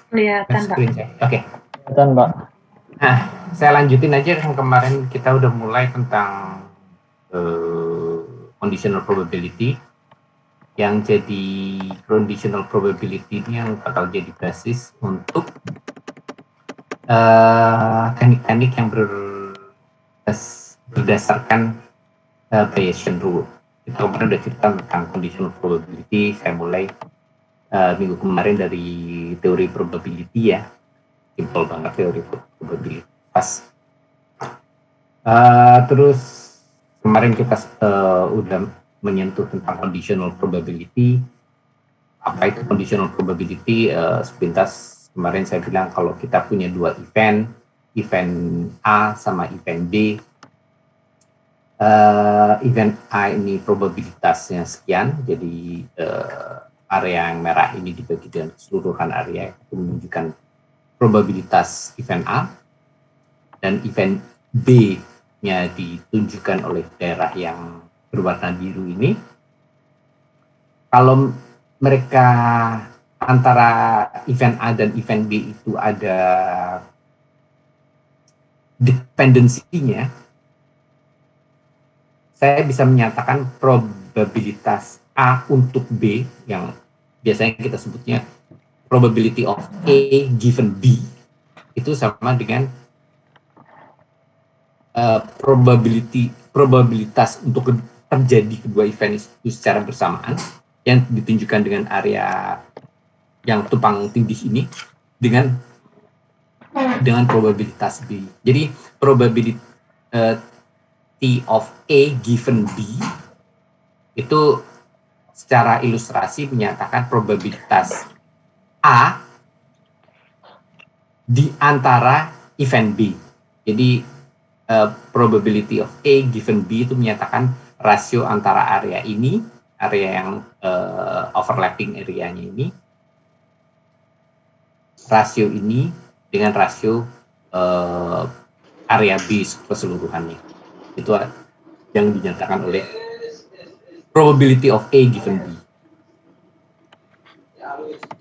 Kelihatan, Pak. Oke. Kelihatan, Pak. Nah, saya lanjutin aja yang kemarin kita udah mulai tentang conditional probability. Yang jadi conditional probability ini yang bakal jadi basis untuk teknik-teknik yang berdasarkan Bayesian rule. Kita kemarin udah cerita tentang conditional probability. Saya mulai minggu kemarin dari teori probability ya, simple banget teori probabilitas. Terus kemarin kita udah menyentuh tentang conditional probability. Apa itu conditional probability? Sepintas kemarin saya bilang kalau kita punya dua event A sama event B. Event A ini probabilitasnya sekian, jadi area yang merah ini dibagi dengan keseluruhan area itu menunjukkan probabilitas event A, dan event B-nya ditunjukkan oleh daerah yang berwarna biru ini. Kalau mereka antara event A dan event B itu ada dependensinya, saya bisa menyatakan probabilitas A untuk B, yang biasanya kita sebutnya probability of A given B, itu sama dengan probabilitas untuk terjadi kedua event itu secara bersamaan yang ditunjukkan dengan area yang tumpang tindih ini dengan probabilitas B. Jadi probability of A given B itu secara ilustrasi menyatakan probabilitas A di antara event B. Jadi probability of A given B itu menyatakan rasio antara area ini, area yang overlapping areanya ini, rasio ini dengan rasio area B keseluruhannya. Itu yang dinyatakan oleh probability of A given B.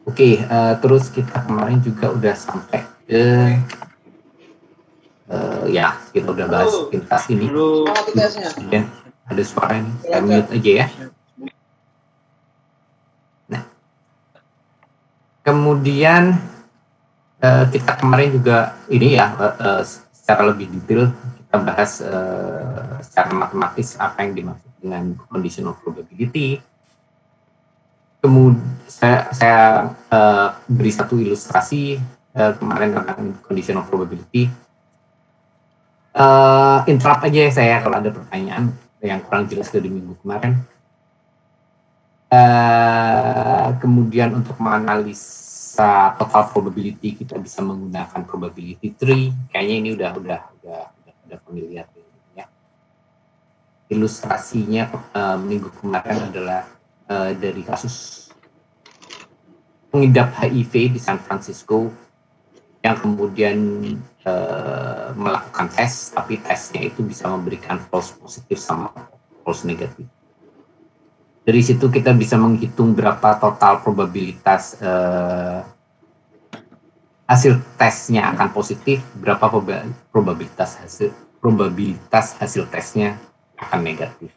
Oke, terus kita kemarin juga udah sampai ke ya, kita udah bahas pintas ini. Ya, ada suara ini, saya mute aja ya. Nah, kemudian kita kemarin juga ini ya secara lebih detail kita bahas secara matematis apa yang dimaksud dengan conditional probability. Kemudian saya beri satu ilustrasi kemarin tentang conditional probability. Interrupt aja ya saya kalau ada pertanyaan yang kurang jelas dari minggu kemarin. Kemudian untuk menganalisa total probability kita bisa menggunakan probability tree. Kayaknya ini udah familiar ya. Ilustrasinya minggu kemarin adalah dari kasus pengidap HIV di San Francisco yang kemudian melakukan tes, tapi tesnya itu bisa memberikan false positif sama false negatif. Dari situ kita bisa menghitung berapa total probabilitas hasil tesnya akan positif, berapa probabilitas hasil tesnya akan negatif.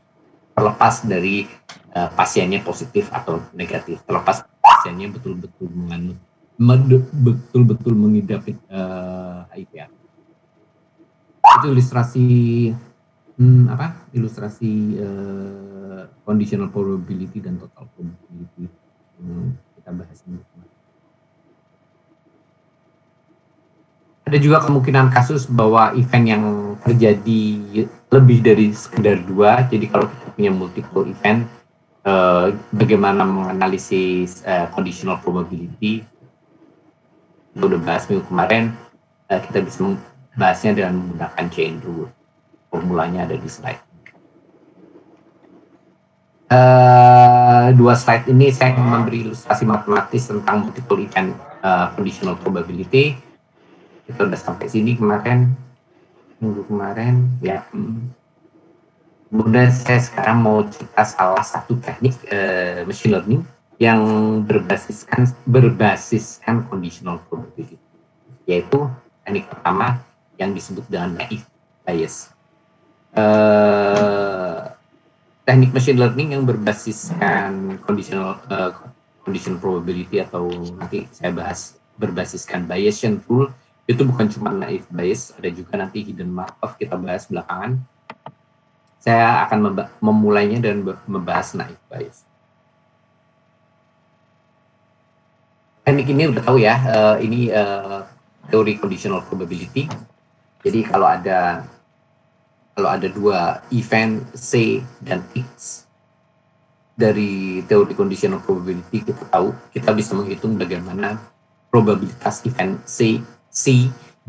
Terlepas dari pasiennya positif atau negatif, terlepas pasiennya betul-betul mengidap HIV. Itu ilustrasi conditional probability dan total probability kita bahas ini. Ada juga kemungkinan kasus bahwa event yang terjadi lebih dari sekedar dua. Jadi kalau kita punya multiple event, bagaimana menganalisis conditional probability? Kita udah bahas minggu kemarin, kita bisa membahasnya dengan menggunakan chain rule. Formulanya ada di slide. Dua slide ini saya memberi ilustrasi matematis tentang multiple event conditional probability. Kita udah sampai sini minggu kemarin ya. Kemudian saya sekarang mau cerita salah satu teknik machine learning yang berbasiskan conditional probability, yaitu teknik pertama yang disebut dengan naive Bayes. Teknik machine learning yang berbasiskan conditional probability, atau nanti saya bahas berbasiskan Bayesian rule, itu bukan cuma naive Bayes, ada juga nanti hidden Markov, kita bahas belakangan. Saya akan memulainya dan membahas naive Bayes. Teknik ini udah tahu ya, ini teori conditional probability. Jadi kalau ada dua event C dan X dari teori conditional probability, kita bisa menghitung bagaimana probabilitas event C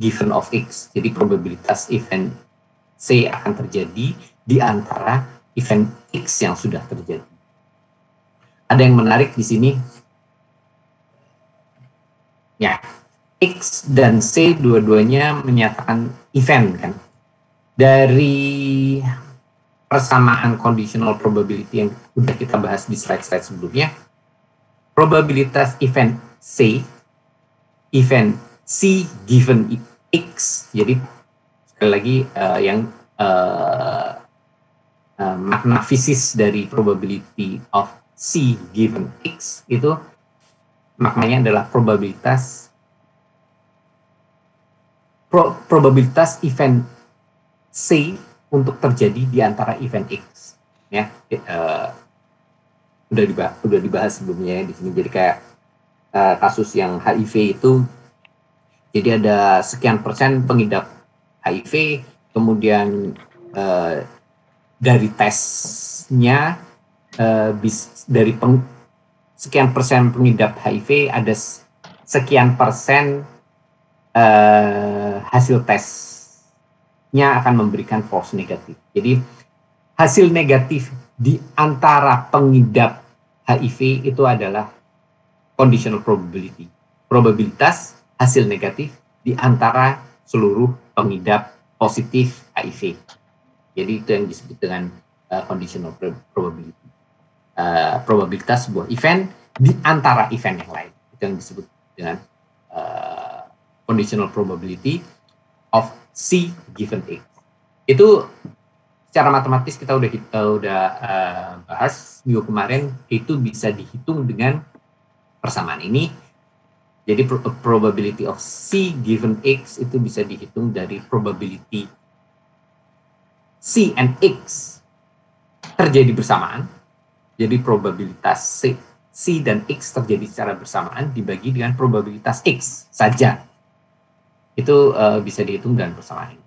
given of X. Jadi probabilitas event C akan terjadi di antara event X yang sudah terjadi. Ada yang menarik di sini. Ya, X dan C dua-duanya menyatakan event kan. Dari persamaan conditional probability yang sudah kita bahas di slide-slide sebelumnya, probabilitas event C given X, jadi sekali lagi makna fisis dari probability of C given X itu maknanya adalah probabilitas event C untuk terjadi di antara event X. Ya, udah dibahas sebelumnya di sini. Jadi kayak kasus yang HIV itu, jadi ada sekian persen pengidap HIV, kemudian dari tesnya dari sekian persen pengidap HIV ada sekian persen hasil tesnya akan memberikan false negatif. Jadi hasil negatif di antara pengidap HIV itu adalah conditional probability. Probabilitas hasil negatif di antara seluruh pengidap positif HIV. Jadi itu yang disebut dengan conditional probability. Probabilitas sebuah event di antara event yang lain. Itu yang disebut dengan conditional probability of C given X. Itu secara matematis kita udah bahas minggu kemarin, itu bisa dihitung dengan persamaan ini. Jadi probability of C given X itu bisa dihitung dari probability C and X terjadi bersamaan. Jadi probabilitas C dan X terjadi secara bersamaan dibagi dengan probabilitas X saja. Itu bisa dihitung dengan persamaan ini.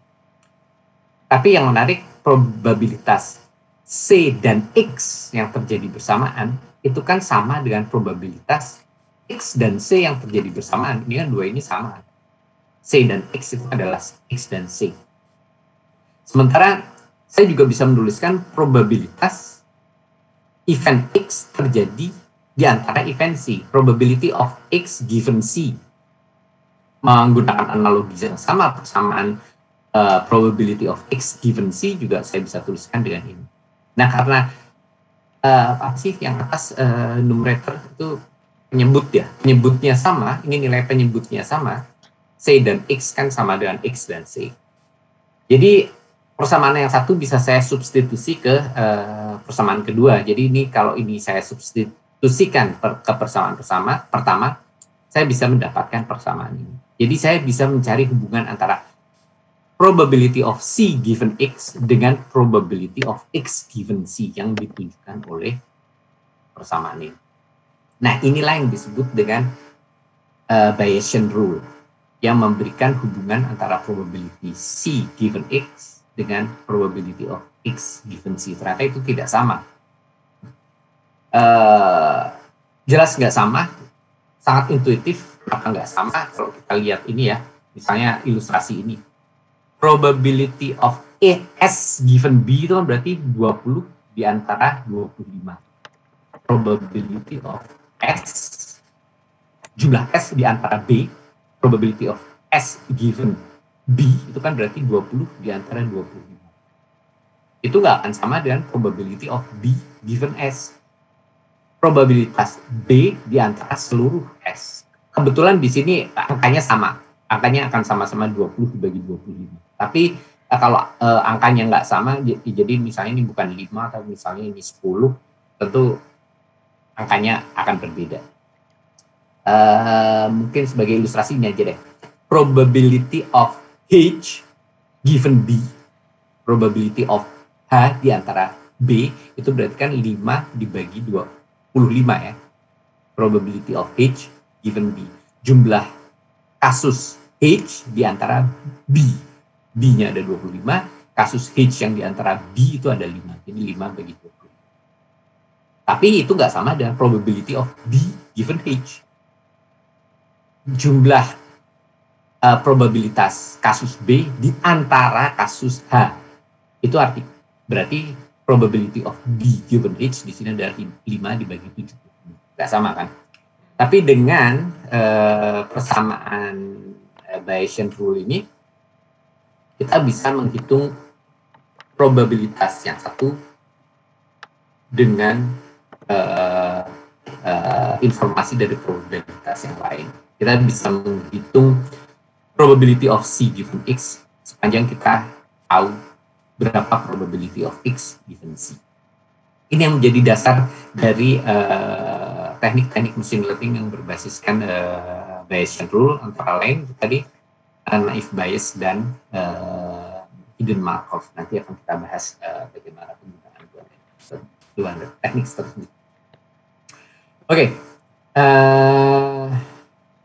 Tapi yang menarik, probabilitas C dan X yang terjadi bersamaan itu kan sama dengan probabilitas X dan C yang terjadi bersamaan. Ini kan dua ini sama. C dan X itu adalah X dan C. Sementara saya juga bisa menuliskan probabilitas event X terjadi di antara event C. Probability of X given C. Menggunakan analogi yang sama, persamaan probability of X given C juga saya bisa tuliskan dengan ini. Nah, karena apa sih yang atas numerator itu penyebutnya sama, ini nilai penyebutnya sama, C dan X kan sama dengan X dan C. Jadi persamaan yang satu bisa saya substitusi ke persamaan kedua. Jadi ini kalau ini saya substitusikan ke persamaan pertama, saya bisa mendapatkan persamaan ini. Jadi saya bisa mencari hubungan antara probability of C given X dengan probability of X given C yang ditunjukkan oleh persamaan ini. Nah, inilah yang disebut dengan Bayesian rule yang memberikan hubungan antara probability C given X dengan probability of X given C. Ternyata itu tidak sama. Jelas nggak sama, sangat intuitif. Apa nggak sama? Kalau kita lihat ini ya, misalnya ilustrasi ini. Probability of S given B itu kan berarti 20 di antara 25. Probability of S, jumlah S di antara B, probability of S given B itu kan berarti 20 di antara 25. Itu nggak akan sama dengan probability of B given S. probabilitas B di antara seluruh S. Kebetulan di sini angkanya sama. Angkanya akan sama-sama 20 dibagi 25. Tapi kalau angkanya nggak sama, jadi misalnya ini bukan 5, atau misalnya ini 10, tentu angkanya akan berbeda. Mungkin sebagai ilustrasi ini aja deh. Probability of H given B, probability of H di antara B, itu berarti kan 5 dibagi 25 ya. Probability of H given B. Jumlah kasus H di antara B. B-nya ada 25, kasus H yang di antara B itu ada 5. Jadi 5 bagi 25. Tapi itu nggak sama dengan probability of B given H. Jumlah probabilitas kasus B di antara kasus H. Itu berarti probability of B given H di sini adalah 5 dibagi 70. Nggak sama kan? Tapi dengan persamaan Bayesian rule ini, kita bisa menghitung probabilitas yang satu dengan informasi dari probabilitas yang lain. Kita bisa menghitung probability of C given X sepanjang kita tahu berapa probability of X given C. Ini yang menjadi dasar dari teknik-teknik machine learning yang berbasiskan Bayesian rule, antara lain tadi naive Bayes dan hidden Markov. Nanti akan kita bahas bagaimana penggunaan dua teknik tersebut. Oke,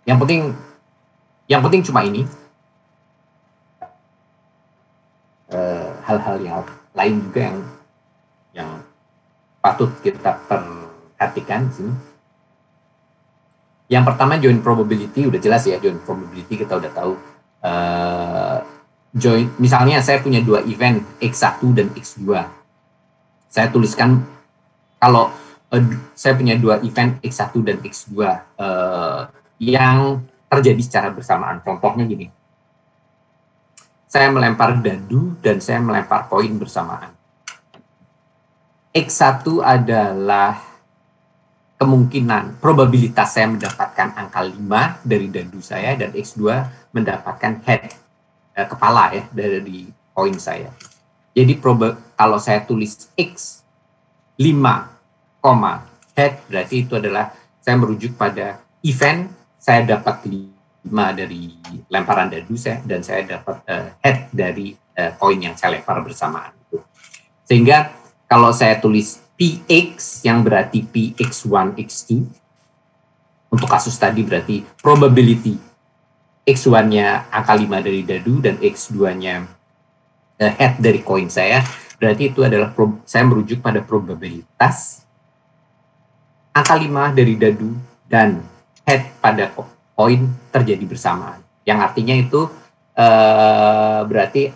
yang penting cuma ini. Hal-hal yang lain juga yang patut kita perhatikan di sini. Yang pertama, joint probability, udah jelas ya, joint probability kita udah tahu. Misalnya saya punya 2 event X1 dan X2. Saya tuliskan kalau saya punya 2 event X1 dan X2 yang terjadi secara bersamaan. Contohnya gini. Saya melempar dadu dan saya melempar koin bersamaan. X1 adalah kemungkinan, probabilitas saya mendapatkan angka 5 dari dadu saya, dan X2 mendapatkan head, kepala ya, dari koin saya. Jadi kalau saya tulis X 5, head, berarti itu adalah saya merujuk pada event, saya dapat 5 dari lemparan dadu saya, dan saya dapat head dari koin yang saya lempar bersamaan. Sehingga kalau saya tulis Px yang berarti Px1, X2, untuk kasus tadi berarti probability X1-nya angka 5 dari dadu dan X2-nya head dari koin saya, berarti itu adalah saya merujuk pada probabilitas angka 5 dari dadu dan head pada koin terjadi bersamaan. Yang artinya itu berarti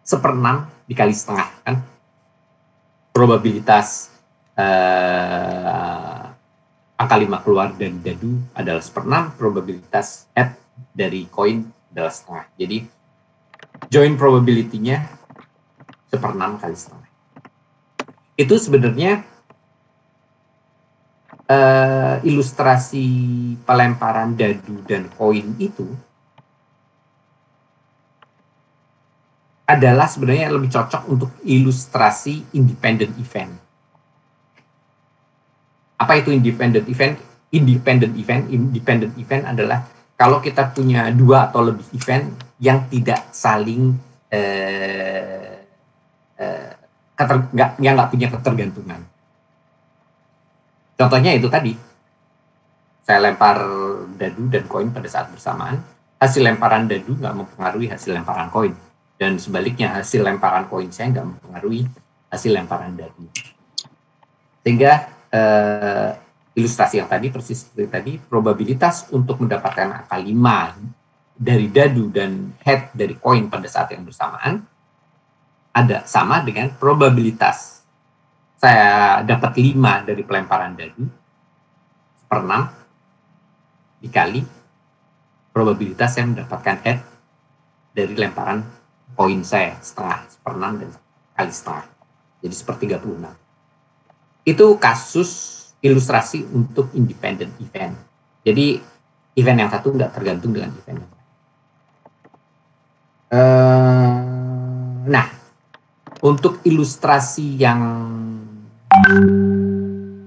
1/6 dikali setengah kan. Probabilitas angka 5 keluar dari dadu adalah 1/6, probabilitas head dari koin adalah setengah. Jadi joint probability-nya 1/6 kali setengah. Itu sebenarnya ilustrasi pelemparan dadu dan koin itu adalah sebenarnya lebih cocok untuk ilustrasi independent event. Apa itu independent event? Independent event adalah kalau kita punya 2 atau lebih event yang tidak saling nggak punya ketergantungan. Contohnya itu tadi, saya lempar dadu dan koin pada saat bersamaan, hasil lemparan dadu nggak mempengaruhi hasil lemparan koin. Dan sebaliknya, hasil lemparan koin saya nggak mempengaruhi hasil lemparan dadu. Sehingga ilustrasi yang tadi, persis seperti tadi, probabilitas untuk mendapatkan angka 5 dari dadu dan head dari koin pada saat yang bersamaan ada sama dengan probabilitas saya dapat 5 dari pelemparan dadu 1/6 dikali probabilitas saya mendapatkan head dari lemparan koin saya setengah, 1/6 dan kali setengah. Jadi 1/36. Itu kasus ilustrasi untuk independent event. Jadi event yang satu nggak tergantung dengan event yang lain. Nah, untuk ilustrasi yang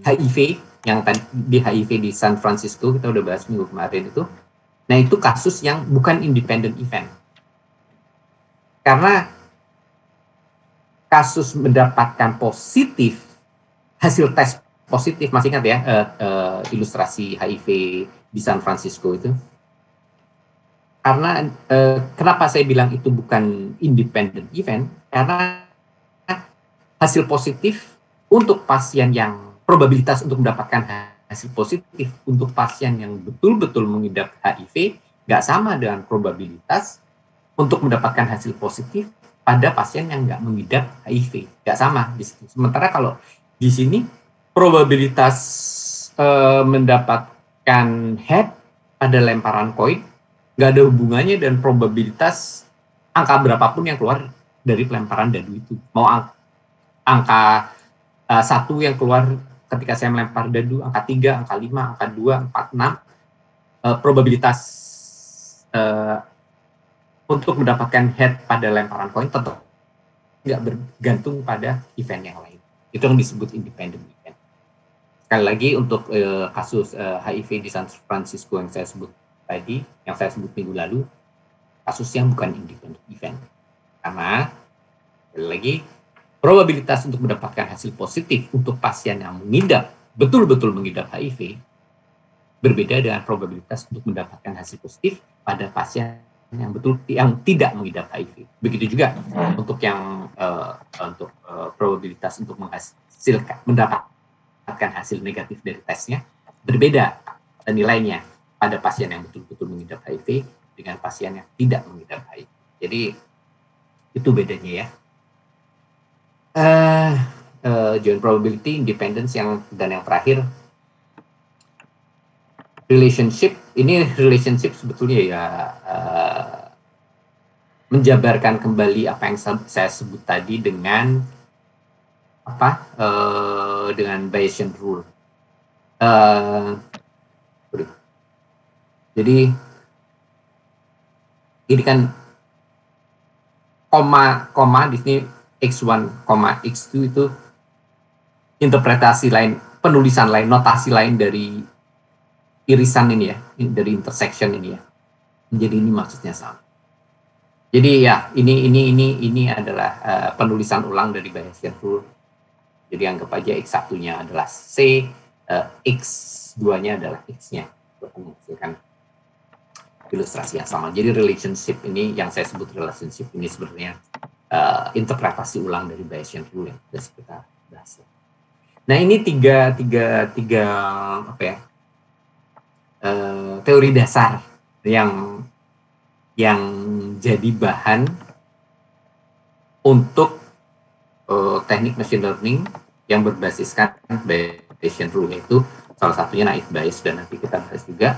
HIV, yang tadi di HIV di San Francisco kita udah bahas minggu kemarin itu, nah itu kasus yang bukan independent event. Karena kasus mendapatkan positif, hasil tes positif, masih ingat ya ilustrasi HIV di San Francisco itu. Karena kenapa saya bilang itu bukan independent event? Karena hasil positif untuk pasien yang probabilitas untuk mendapatkan hasil positif untuk pasien yang betul-betul mengidap HIV nggak sama dengan probabilitas untuk mendapatkan hasil positif pada pasien yang nggak mengidap HIV, nggak sama. Sementara kalau di sini probabilitas mendapatkan head pada lemparan koin nggak ada hubungannya dan probabilitas angka berapapun yang keluar dari pelemparan dadu itu. Mau angka 1 yang keluar ketika saya melempar dadu, angka 3, angka 5, angka 2, 4, 6, probabilitas untuk mendapatkan head pada lemparan koin tetap nggak bergantung pada event yang lain. Itu yang disebut independent event. Sekali lagi untuk kasus HIV di San Francisco yang saya sebut tadi, yang saya sebut minggu lalu, kasus yang bukan independent event. Karena sekali lagi probabilitas untuk mendapatkan hasil positif untuk pasien yang mengidap, betul-betul mengidap HIV, berbeda dengan probabilitas untuk mendapatkan hasil positif pada pasien yang tidak mengidap HIV. Begitu juga untuk yang probabilitas untuk mendapatkan hasil negatif dari tesnya berbeda nilainya pada pasien yang betul-betul mengidap HIV dengan pasien yang tidak mengidap HIV. Jadi itu bedanya ya. Joint probability, independence dan yang terakhir relationship. Ini relationship sebetulnya ya menjabarkan kembali apa yang saya sebut tadi dengan dengan Bayesian rule. Jadi ini kan koma di sini X1, X2 itu interpretasi lain, penulisan lain, notasi lain dari irisan ini ya, dari intersection ini ya. Jadi ini maksudnya sama. Jadi ya ini adalah penulisan ulang dari Bayesian rule. Jadi anggap aja X1-nya adalah C, X2-nya adalah X-nya. Untuk menghasilkan ilustrasi yang sama. Jadi relationship ini yang saya sebut relationship ini sebenarnya interpretasi ulang dari Bayesian rule yang sudah kita bahas. Nah ini tiga teori dasar yang jadi bahan untuk teknik machine learning yang berbasiskan Bayesian rule, yaitu salah satunya naive Bayes, dan nanti kita bahas juga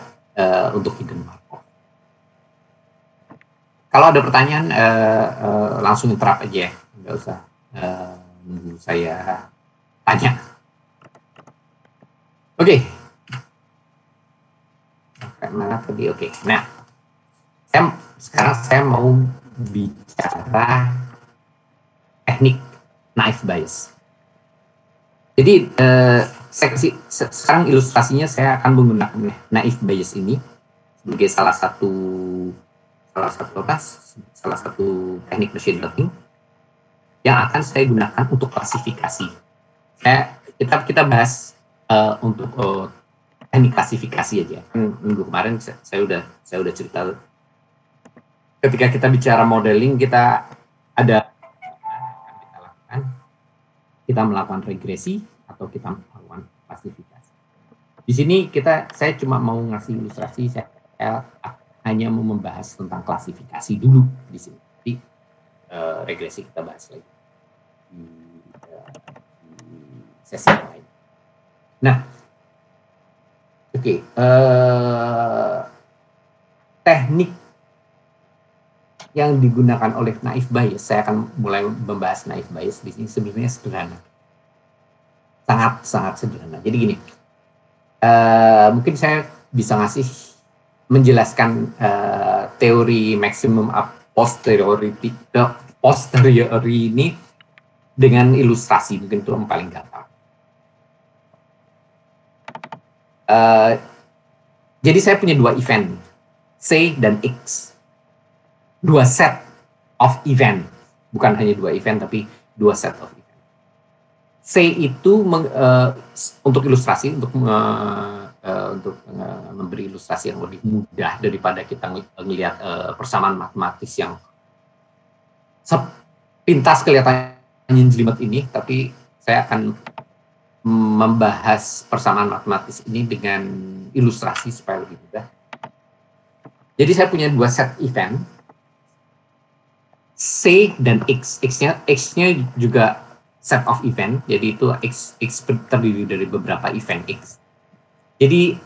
untuk hidden Markov. Kalau ada pertanyaan langsung interrupt aja ya, nggak usah nunggu saya tanya. Oke. Mana tadi? Oke. Nah, sekarang saya mau bicara teknik naive Bayes. Jadi sekarang ilustrasinya saya akan menggunakan naive Bayes ini sebagai salah satu teknik machine learning yang akan saya gunakan untuk klasifikasi. Kita bahas untuk teknik klasifikasi aja. Minggu kemarin saya udah cerita. Ketika kita bicara modeling, kita melakukan regresi atau kita melakukan klasifikasi. Di sini saya cuma mau ngasih ilustrasi, saya hanya mau membahas tentang klasifikasi dulu di sini. Jadi regresi kita bahas lagi di sesi yang lain. Nah, oke. Teknik yang digunakan oleh naive Bayes, saya akan mulai membahas naive Bayes di sini sebenarnya sederhana. Sangat sederhana. Jadi gini, Mungkin saya bisa menjelaskan teori maximum a posteriori ini dengan ilustrasi, mungkin itu yang paling gampang. Jadi saya punya dua event, C dan X. Dua set of event. Bukan hanya dua event, tapi dua set of event. C itu untuk ilustrasi, untuk memberi ilustrasi yang lebih mudah daripada kita melihat persamaan matematis yang sepintas kelihatannya jelimet ini, tapi saya akan membahas persamaan matematis ini dengan ilustrasi supaya lebih mudah. Jadi saya punya dua set event, C dan X. X-nya juga set of event, jadi itu X terdiri dari beberapa event X. Jadi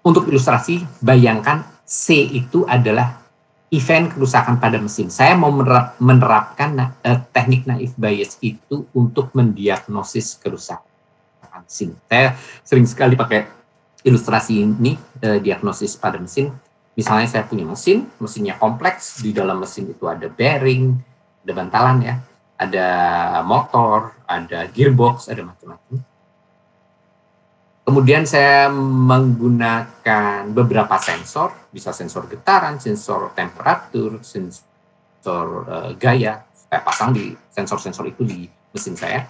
untuk ilustrasi, bayangkan C itu adalah event kerusakan pada mesin. Saya mau menerapkan teknik naive Bayes itu untuk mendiagnosis kerusakan mesin. Saya sering sekali pakai ilustrasi ini, diagnosis pada mesin. Misalnya saya punya mesinnya kompleks, di dalam mesin itu ada bearing, ada bantalan ya, ada motor, ada gearbox, ada macam-macam. Kemudian saya menggunakan beberapa sensor, bisa sensor getaran, sensor temperatur, sensor gaya. Saya pasang di sensor-sensor itu di mesin saya.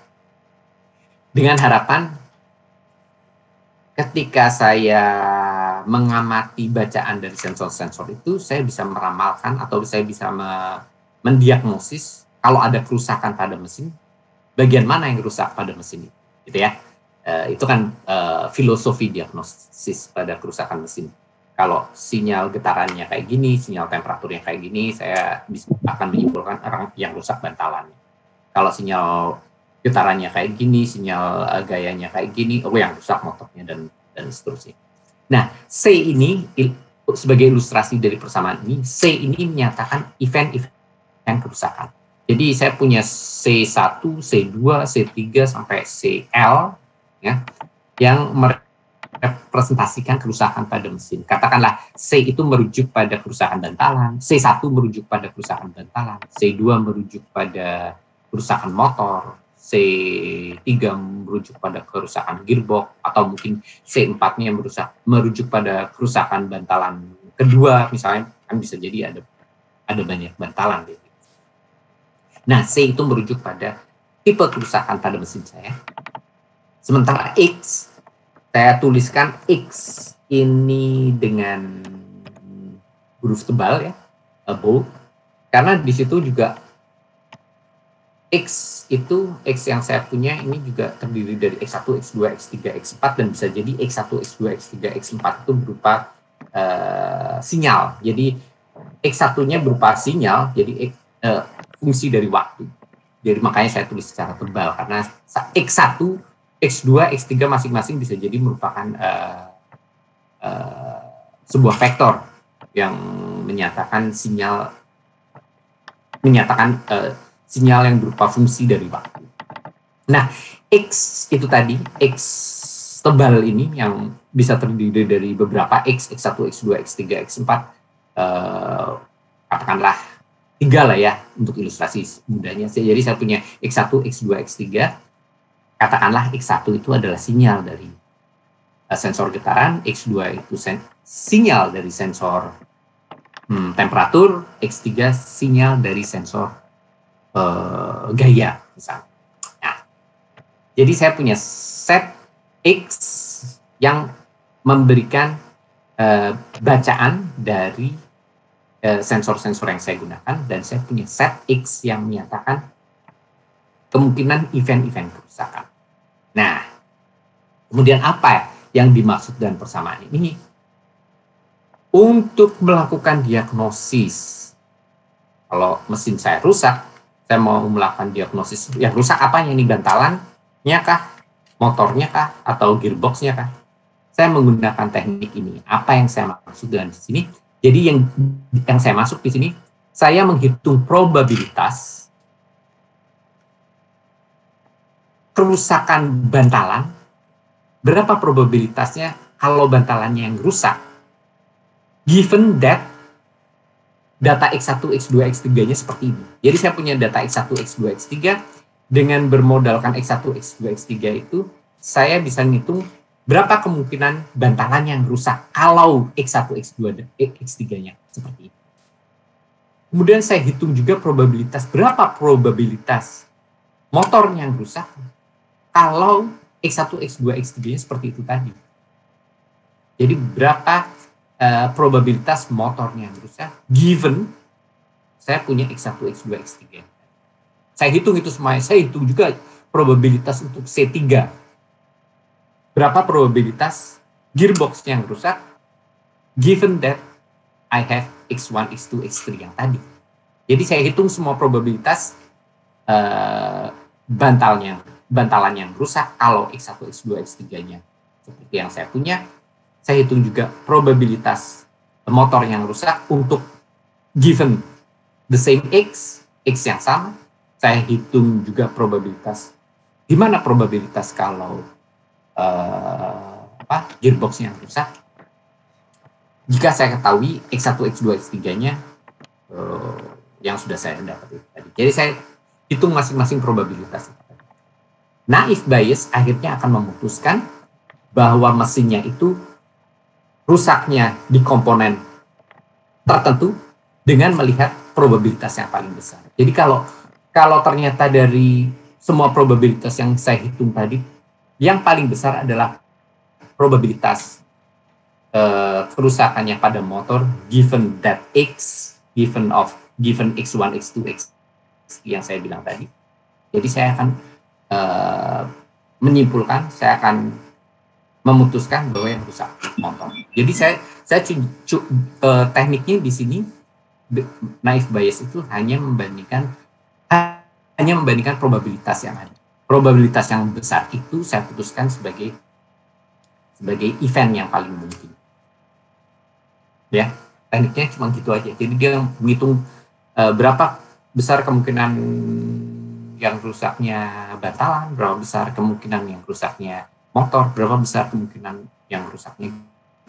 Dengan harapan ketika saya mengamati bacaan dari sensor-sensor itu, saya bisa meramalkan atau saya bisa mendiagnosis kalau ada kerusakan pada mesin, bagian mana yang rusak pada mesin itu, gitu ya. Itu kan filosofi diagnosis pada kerusakan mesin. Kalau sinyal getarannya kayak gini, sinyal temperaturnya kayak gini, saya akan menyimpulkan yang rusak bantalannya. Kalau sinyal getarannya kayak gini, sinyal gayanya kayak gini, yang rusak motornya dan seterusnya. Nah, C ini sebagai ilustrasi dari persamaan ini, C ini menyatakan event kerusakan. Jadi saya punya C1, C2, C3 sampai CL ya, yang merepresentasikan kerusakan pada mesin. Katakanlah C itu merujuk pada kerusakan bantalan, C1 merujuk pada kerusakan bantalan, C2 merujuk pada kerusakan motor, C3 merujuk pada kerusakan gearbox, atau mungkin C4-nya merujuk pada kerusakan bantalan kedua, misalnya kan bisa jadi ada banyak bantalan gitu. Nah, C itu merujuk pada tipe kerusakan pada mesin saya. Sementara X, saya tuliskan X ini dengan huruf tebal ya, bold, karena di situ juga X yang saya punya ini juga terdiri dari X1, X2, X3, X4, dan bisa jadi X1, X2, X3, X4 itu berupa sinyal. Jadi X1-nya berupa sinyal, jadi fungsi dari waktu. Jadi makanya saya tulis secara tebal, karena X1, X2, X3 masing-masing bisa jadi merupakan sebuah vektor yang menyatakan sinyal yang berupa fungsi dari waktu. Nah, X itu tadi, X tebal ini yang bisa terdiri dari beberapa X, X1, X2, X3, X4, katakanlah 3 lah ya, untuk ilustrasi mudahnya. Jadi saya punya X1, X2, X3, katakanlah X1 itu adalah sinyal dari sensor getaran, X2 itu sinyal dari sensor temperatur, X3 sinyal dari sensor gaya misalnya. Nah, jadi saya punya set X yang memberikan bacaan dari sensor-sensor yang saya gunakan, dan saya punya set X yang menyatakan kemungkinan event-event kerusakan. Nah, kemudian apa yang dimaksud dengan persamaan ini? Untuk melakukan diagnosis, kalau mesin saya rusak, saya mau melakukan diagnosis yang rusak apanya ini, bantalannya kah, motornya kah, atau gearboxnya kah? Saya menggunakan teknik ini. Apa yang saya maksud dengan di sini? Jadi yang saya masuk di sini, saya menghitung probabilitas kerusakan bantalan berapa probabilitasnya kalau bantalannya yang rusak, given that data X1, X2, X3-nya seperti ini. Jadi saya punya data X1, X2, X3, dengan bermodalkan X1, X2, X3 itu, saya bisa ngitung berapa kemungkinan bantalan yang rusak kalau X1, X2, dan X3-nya seperti ini. Kemudian saya hitung juga probabilitas, berapa probabilitas motornya yang rusak kalau X1, X2, X3-nya seperti itu tadi. Jadi berapa probabilitas motornya yang rusak given saya punya X1, X2, X3. Saya hitung itu semuanya. Saya hitung juga probabilitas untuk C3. Berapa probabilitas gearbox yang rusak given that I have X1, X2, X3 yang tadi. Jadi saya hitung semua probabilitas bantalan yang rusak kalau X1, X2, X3-nya seperti yang saya punya. Saya hitung juga probabilitas motor yang rusak untuk given the same X yang sama. Saya hitung juga probabilitas, gimana probabilitas kalau gearbox yang rusak. Jika saya ketahui X1, X2, X3-nya yang sudah saya dapat tadi. Jadi saya hitung masing-masing probabilitas. Naive Bayes akhirnya akan memutuskan bahwa mesinnya itu rusaknya di komponen tertentu dengan melihat probabilitas yang paling besar. Jadi kalau ternyata dari semua probabilitas yang saya hitung tadi, yang paling besar adalah probabilitas kerusakannya pada motor given that X, given X1, X2, X yang saya bilang tadi. Jadi saya akan menyimpulkan, saya akan memutuskan bahwa yang rusak motor. Jadi saya tekniknya di sini naive Bayes itu hanya membandingkan probabilitas yang ada. Probabilitas yang besar itu saya putuskan sebagai event yang paling mungkin. Ya, tekniknya cuma gitu aja. Jadi dia menghitung berapa besar kemungkinan yang rusaknya bantalan, berapa besar kemungkinan yang rusaknya motor, berapa besar kemungkinan yang rusaknya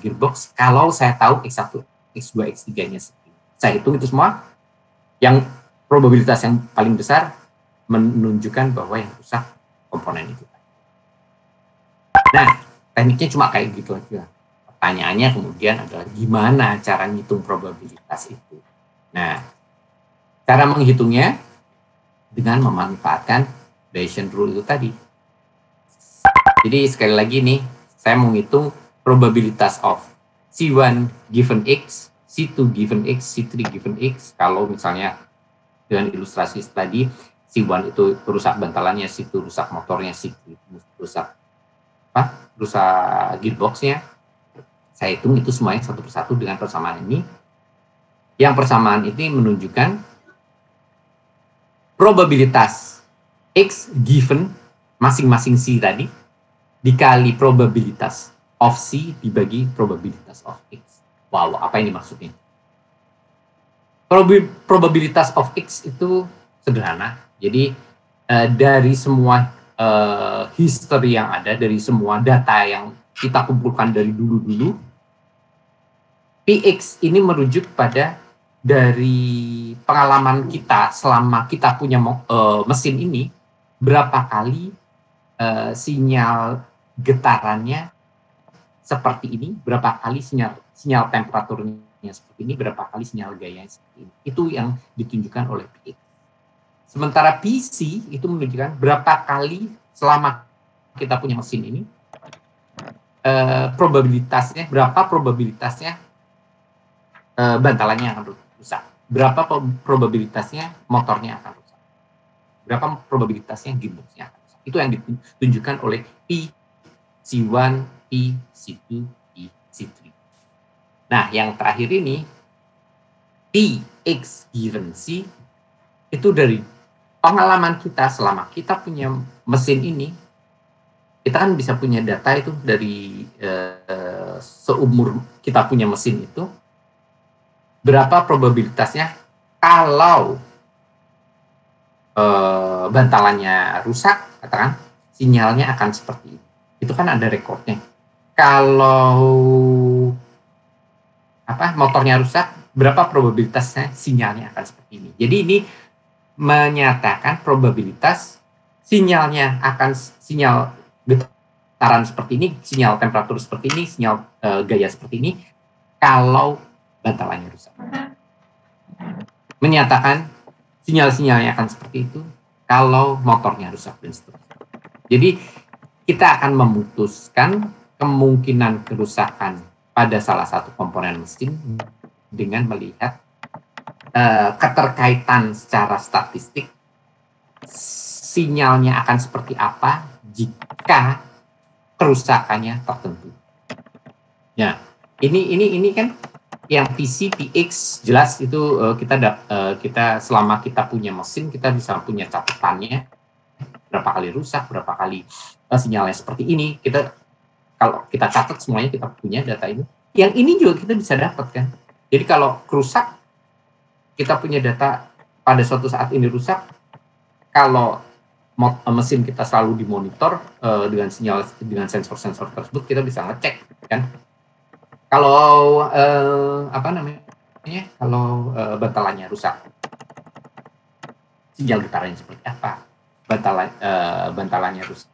gearbox. Kalau saya tahu X1, X2, X3-nya saya hitung itu semua, yang probabilitas yang paling besar menunjukkan bahwa yang rusak komponen itu. Nah, tekniknya cuma kayak gitu aja. Pertanyaannya kemudian adalah gimana cara ngitung probabilitas itu. Nah, cara menghitungnya dengan memanfaatkan Bayesian rule itu tadi. Jadi sekali lagi nih, saya menghitung probabilitas of C1 given X, C2 given X, C3 given X. Kalau misalnya dengan ilustrasi tadi, C1 itu rusak bantalannya, C2 rusak motornya, C3 rusak gearboxnya. Saya hitung itu semuanya satu persatu dengan persamaan ini. Yang persamaan ini menunjukkan probabilitas X given masing-masing C tadi dikali probabilitas of C dibagi probabilitas of X. Wow, apa ini maksudnya? Probabilitas of X itu sederhana. Jadi dari semua history yang ada, dari semua data yang kita kumpulkan dari dulu-dulu, Px ini merujuk pada dari pengalaman kita selama kita punya mesin ini, berapa kali sinyal getarannya seperti ini, berapa kali sinyal temperaturnya seperti ini, berapa kali sinyal gayanya seperti ini. Itu yang ditunjukkan oleh Px. Sementara Pc itu menunjukkan berapa kali selama kita punya mesin ini, berapa probabilitasnya bantalannya akan rusak, berapa probabilitasnya motornya akan rusak, berapa probabilitasnya gearboxnya akan rusak. Itu yang ditunjukkan oleh P C1, P C2, P C3. Nah, yang terakhir ini P X given C itu dari pengalaman kita selama kita punya mesin ini. Kita kan bisa punya data itu dari seumur kita punya mesin itu, berapa probabilitasnya kalau bantalannya rusak, katakan sinyalnya akan seperti ini. itu kan ada rekornya. Kalau motornya rusak, berapa probabilitasnya sinyalnya akan seperti ini. Jadi ini menyatakan probabilitas sinyal getaran seperti ini, sinyal temperatur seperti ini, sinyal gaya seperti ini kalau bantalannya rusak. Menyatakan sinyal-sinyalnya akan seperti itu kalau motornya rusak dan seterusnya. Jadi kita akan memutuskan kemungkinan kerusakan pada salah satu komponen mesin dengan melihat keterkaitan secara statistik sinyalnya akan seperti apa jika kerusakannya tertentu. Ya, ini kan yang PC, PX jelas itu kita selama kita punya mesin kita bisa punya catatannya berapa kali rusak, berapa kali sinyalnya seperti ini. Kalau kita catat semuanya kita punya data ini. Yang ini juga kita bisa dapatkan. Jadi kalau rusak kita punya data pada suatu saat ini rusak, kalau mesin kita selalu dimonitor dengan sensor-sensor tersebut, kita bisa ngecek kan. Kalau kalau bantalannya rusak, sinyal getarannya seperti apa? Bantalannya rusak,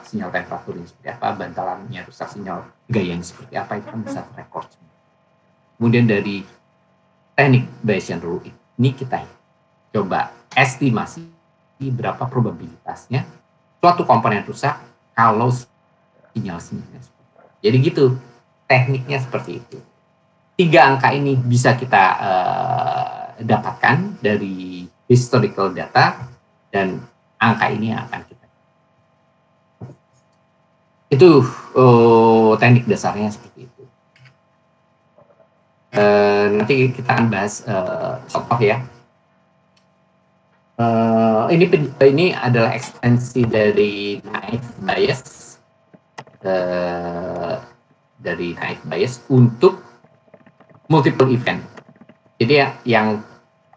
sinyal temperaturnya seperti apa? Bantalannya rusak, sinyal gayanya seperti apa? Itu kan bisa terekord. Kemudian dari teknik Bayesian rule ini kita coba estimasi berapa probabilitasnya suatu komponen rusak kalau sinyal-sinyalnya. Jadi gitu, tekniknya seperti itu. 3 angka ini bisa kita dapatkan dari historical data dan angka ini yang akan kita. Itu teknik dasarnya seperti itu. Nanti kita akan bahas contoh ya. Ini adalah ekstensi dari naive bias untuk multiple event. Jadi yang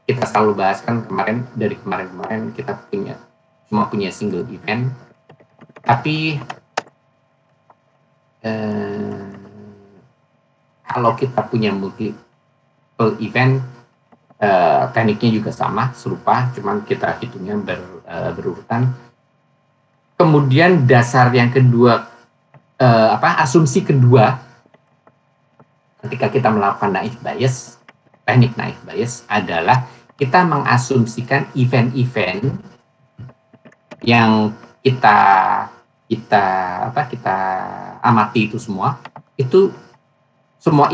kita selalu bahas kan kemarin kita cuma punya single event, tapi kalau kita punya multiple event, tekniknya juga sama, serupa, cuman kita hitungnya berurutan. Kemudian dasar yang kedua, asumsi kedua, ketika kita melakukan naive bias, teknik naive bias adalah kita mengasumsikan event-event yang kita amati itu semua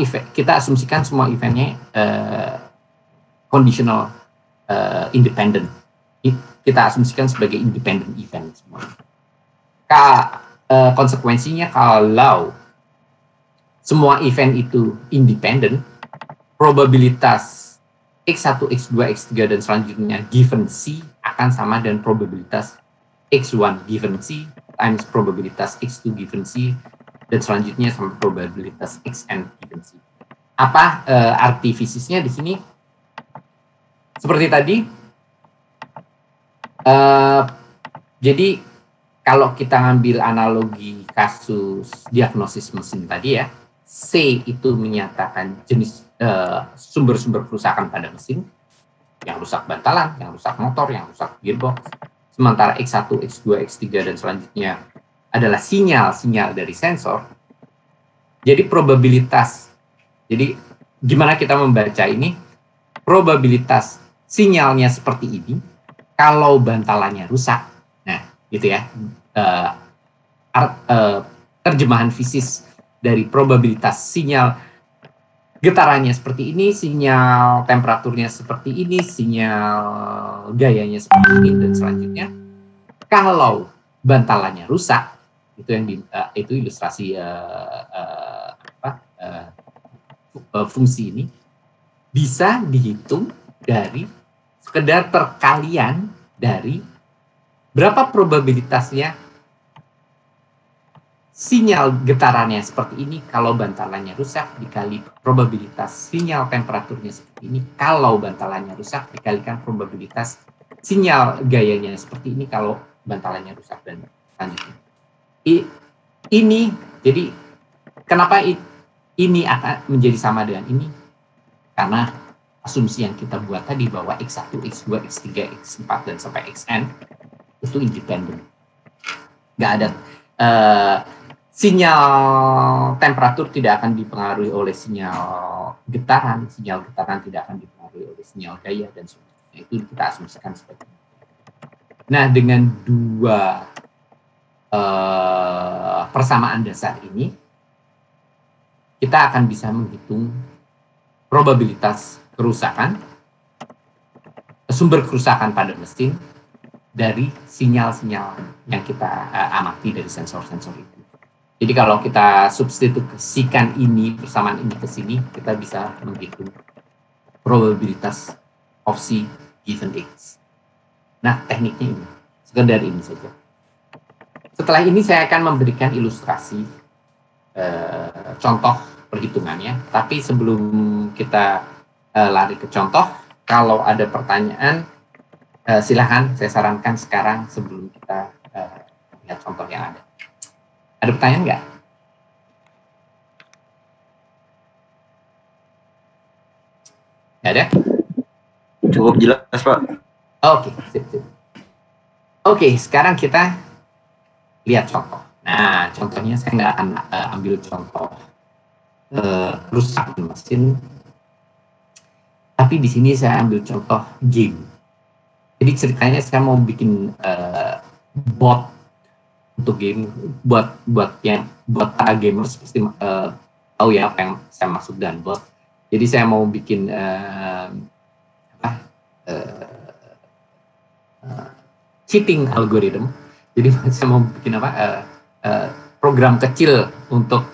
event, kita asumsikan semua eventnya conditional independent. Kita asumsikan sebagai independent event semua. Konsekuensinya kalau semua event itu independent, probabilitas X1, X2, X3 dan selanjutnya given C akan sama dengan probabilitas X1 given C times probabilitas X2 given C dan selanjutnya sama probabilitas Xn given C. Apa arti fisisnya di sini? Seperti tadi, jadi kalau kita ngambil analogi kasus diagnosis mesin tadi ya, C itu menyatakan jenis sumber-sumber kerusakan pada mesin, yang rusak bantalan, yang rusak motor, yang rusak gearbox. Sementara X1, X2, X3 dan selanjutnya adalah sinyal-sinyal dari sensor. Jadi probabilitas, jadi gimana kita membaca ini? Probabilitas sinyalnya seperti ini kalau bantalannya rusak. Nah, gitu ya. Terjemahan fisis dari probabilitas sinyal getarannya seperti ini, sinyal temperaturnya seperti ini, sinyal gayanya seperti ini, dan selanjutnya kalau bantalannya rusak, itu ilustrasi fungsi ini bisa dihitung dari sekedar perkalian dari berapa probabilitasnya sinyal getarannya seperti ini kalau bantalannya rusak dikali probabilitas sinyal temperaturnya seperti ini kalau bantalannya rusak dikalikan probabilitas sinyal gayanya seperti ini kalau bantalannya rusak dan selanjutnya. Ini, jadi kenapa ini akan menjadi sama dengan ini? Karena asumsi yang kita buat tadi bahwa X1, X2, X3, X4, dan sampai Xn itu independen. Nggak ada sinyal temperatur tidak akan dipengaruhi oleh sinyal getaran tidak akan dipengaruhi oleh sinyal gaya, dan sebagainya. Itu kita asumsikan seperti itu. Nah, dengan dua persamaan dasar ini, kita akan bisa menghitung probabilitas kerusakan, sumber kerusakan pada mesin dari sinyal-sinyal yang kita amati dari sensor-sensor itu. Jadi kalau kita substitusikan ini, persamaan ini ke sini, kita bisa menghitung probabilitas of C given X. Nah, tekniknya ini, sekedar ini saja. Setelah ini saya akan memberikan ilustrasi contoh perhitungannya. Tapi sebelum kita lari ke contoh, kalau ada pertanyaan, silahkan, saya sarankan sekarang sebelum kita lihat contoh yang ada. Ada pertanyaan nggak? Nggak ada? Cukup jelas, Pak. Oke, sip. Oke, sekarang kita lihat contoh. Nah, contohnya saya nggak akan ambil contoh kerusakan mesin, tapi di sini saya ambil contoh game. Jadi ceritanya saya mau bikin bot untuk game, buat para gamers pasti tahu ya apa yang saya maksud dengan bot. Jadi saya mau bikin cheating algorithm. Jadi saya mau bikin program kecil untuk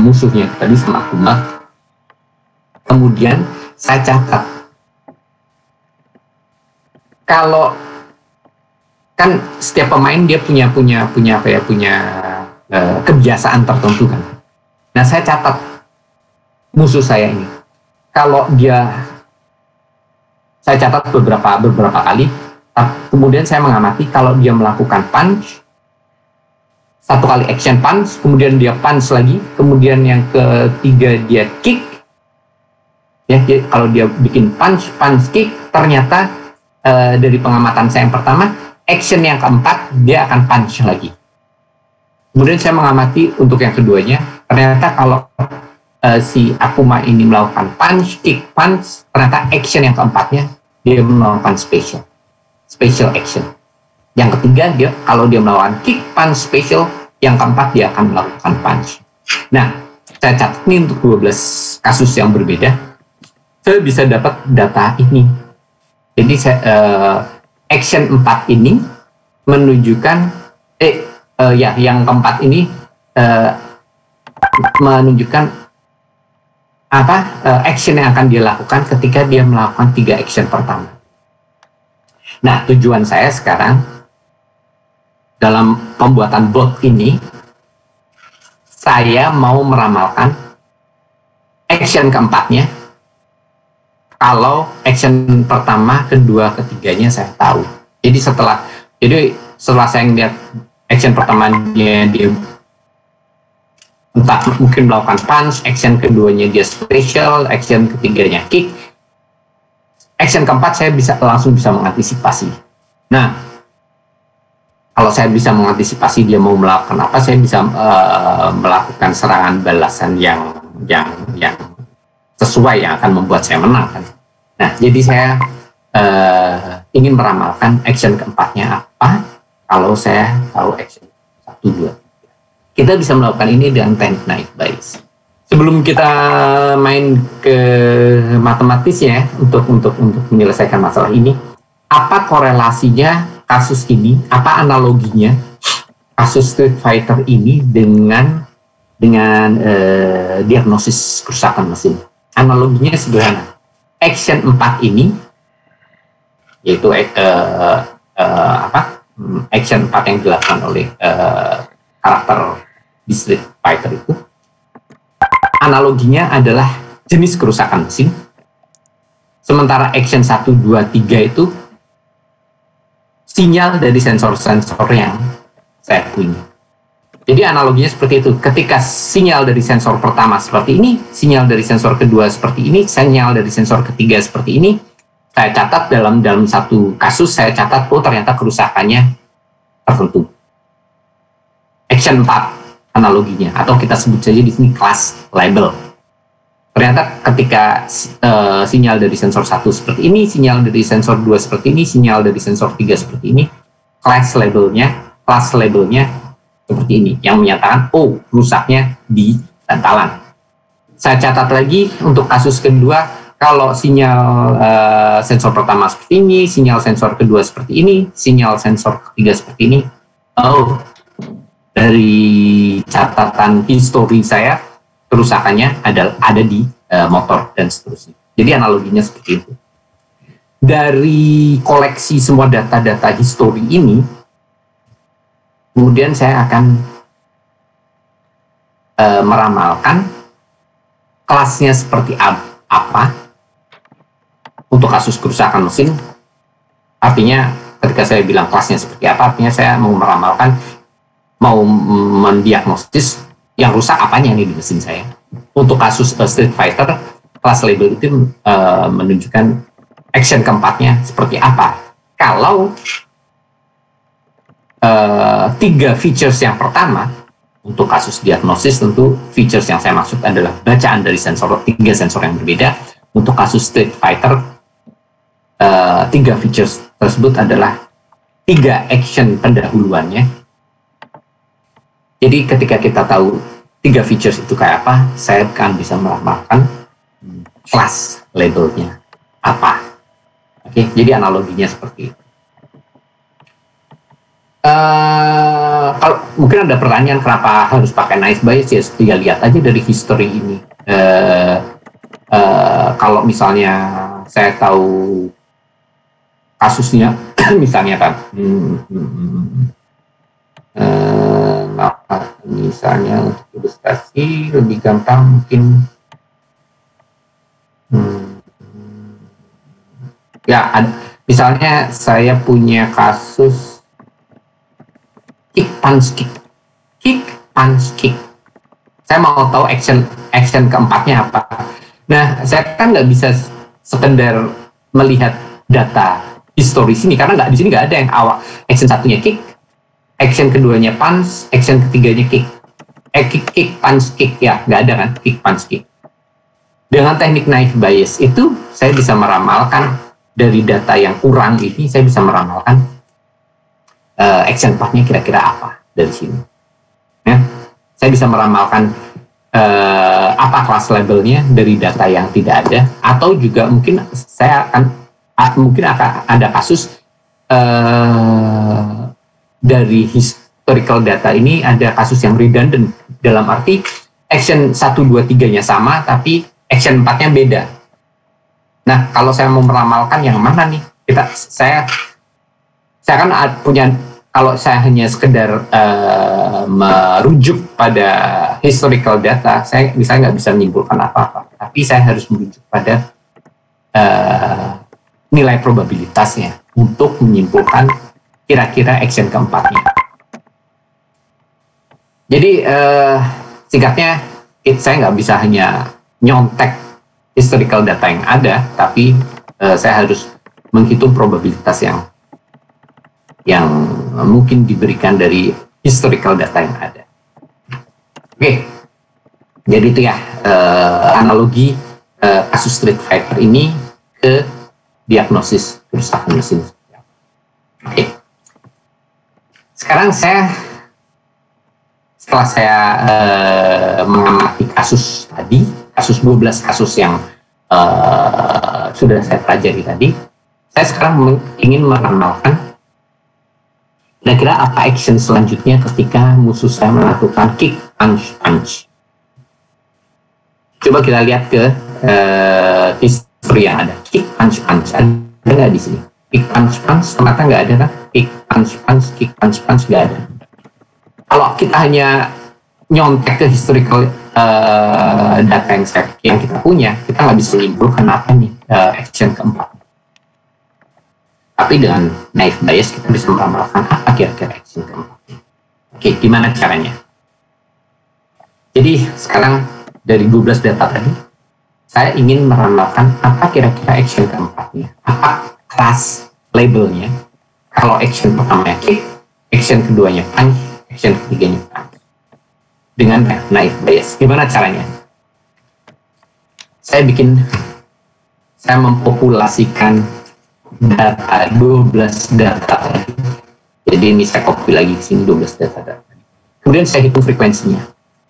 musuhnya tadi sama Akuma. Kemudian saya catat kalau kan setiap pemain dia punya kebiasaan tertentu kan. Nah, saya catat musuh saya ini. Kalau saya catat beberapa kali. Kemudian saya mengamati kalau dia melakukan punch, satu kali action punch, kemudian dia punch lagi, kemudian yang ketiga dia kick. Ya, kalau dia bikin punch kick, ternyata dari pengamatan saya yang pertama, action yang keempat dia akan punch lagi. Kemudian saya mengamati untuk yang keduanya, ternyata kalau si Akuma ini melakukan punch, kick, punch, ternyata action yang keempatnya dia melakukan special action. Yang ketiga dia kalau dia melakukan kick, punch, special, yang keempat dia akan melakukan punch. Nah, saya catat ini untuk 12 kasus yang berbeda. Saya bisa dapat data ini. Jadi action 4 ini menunjukkan yang keempat ini menunjukkan action yang akan dia lakukan ketika dia melakukan 3 action pertama. Nah, tujuan saya sekarang dalam pembuatan bot ini, saya mau meramalkan action keempatnya. Kalau action pertama, kedua, ketiganya saya tahu. Jadi setelah saya ngeliat action pertamanya dia entah mungkin melakukan punch, action keduanya dia special, action ketiganya kick, action keempat saya langsung bisa mengantisipasi. Nah, kalau saya bisa mengantisipasi dia mau melakukan apa, saya bisa melakukan serangan balasan yang sesuai yang akan membuat saya menang kan. Nah, jadi saya ingin meramalkan action keempatnya apa kalau saya tahu action 1, 2, 3. Kita bisa melakukan ini dengan teknik naik Bayes. Sebelum kita main ke matematisnya untuk menyelesaikan masalah ini, apa korelasinya kasus ini, apa analoginya kasus Street Fighter ini dengan diagnosis kerusakan mesin? Analoginya sederhana. Action 4 ini, yaitu action 4 yang dilakukan oleh karakter di Street Fighter itu, analoginya adalah jenis kerusakan mesin. Sementara action 1, 2, 3 itu sinyal dari sensor-sensor yang saya punya. Jadi analoginya seperti itu. Ketika sinyal dari sensor pertama seperti ini, sinyal dari sensor kedua seperti ini, sinyal dari sensor ketiga seperti ini, saya catat dalam satu kasus, saya catat, ternyata kerusakannya tertentu. Action 4 analoginya, atau kita sebut saja di sini class label. Ternyata ketika sinyal dari sensor 1 seperti ini, sinyal dari sensor 2 seperti ini, sinyal dari sensor 3 seperti ini, class labelnya seperti ini, yang menyatakan rusaknya di bantalan. Saya catat lagi untuk kasus kedua, kalau sinyal sensor pertama seperti ini, sinyal sensor kedua seperti ini, sinyal sensor ketiga seperti ini, dari catatan histori saya, kerusakannya ada di motor dan seterusnya. Jadi analoginya seperti itu. Dari koleksi semua data-data histori ini, kemudian saya akan meramalkan kelasnya seperti apa untuk kasus kerusakan mesin. Artinya ketika saya bilang kelasnya seperti apa, artinya saya mau meramalkan, mau mendiagnosis yang rusak apanya nih di mesin saya. Untuk kasus Street Fighter, class label itu menunjukkan action keempatnya seperti apa. Kalau 3 features yang pertama, untuk kasus diagnosis tentu features yang saya maksud adalah bacaan dari sensor, 3 sensor yang berbeda. Untuk kasus Street Fighter, 3 features tersebut adalah 3 action pendahuluannya. Jadi ketika kita tahu 3 features itu kayak apa, saya akan bisa meramalkan class labelnya apa. Oke, jadi analoginya seperti itu. Kalau mungkin ada pertanyaan kenapa harus pakai nice bias, ya lihat aja dari history ini. Kalau misalnya saya tahu kasusnya, misalnya kan, misalnya untuk ilustrasi lebih gampang mungkin, misalnya saya punya kasus kick punch kick. Saya mau tahu action keempatnya apa. Nah, saya kan nggak bisa sekedar melihat data historis ini karena di sini nggak ada yang awal action satunya kick, action keduanya punch, action ketiganya kick. Kick punch kick, ya nggak ada kan, kick punch kick. Dengan teknik naive bias itu saya bisa meramalkan dari data yang kurang ini, saya bisa meramalkan action partnya kira-kira apa dari sini. Ya, saya bisa meramalkan apa kelas labelnya dari data yang tidak ada, atau juga mungkin saya akan ada kasus dari historical data ini ada kasus yang redundant, dalam arti action 1, 2, 3-nya sama tapi action 4-nya beda. Nah, kalau saya mau meramalkan yang mana nih? Saya kan punya, kalau saya hanya sekedar merujuk pada historical data, saya nggak bisa menyimpulkan apa-apa. Tapi saya harus merujuk pada nilai probabilitasnya untuk menyimpulkan kira-kira action keempatnya. Jadi singkatnya, saya nggak bisa hanya nyontek historical data yang ada, tapi saya harus menghitung probabilitas yang mungkin diberikan dari historical data yang ada. Oke, jadi itu ya analogi kasus Street Fighter ini ke diagnosis kerusakan mesin. Oke, sekarang setelah saya mengamati kasus tadi, kasus 12 kasus yang sudah saya pelajari tadi, saya sekarang ingin meramalkan kira-kira apa action selanjutnya ketika musuh saya melakukan kick, punch. Coba kita lihat ke history yang ada. Kick, punch. Ada nggak di sini? Kick, punch. Ternyata nggak ada kan? Kick, punch, nggak ada. Kalau kita hanya nyontek ke historical data yang kita punya, kita nggak bisa menyimpulkan apa nih action keempat. Tapi dengan naive bias kita bisa meramalkan apa kira-kira action keempatnya. Oke, gimana caranya? Jadi sekarang dari 12 data tadi, saya ingin meramalkan apa kira-kira action keempatnya. Apa kelas labelnya? Kalau action pertamanya kick, action keduanya punch, action ketiganya punch. Dengan naive bias. Gimana caranya? Saya mempopulasikan data 12 data. Jadi ini saya copy lagi di sini 12 data. Kemudian saya hitung frekuensinya.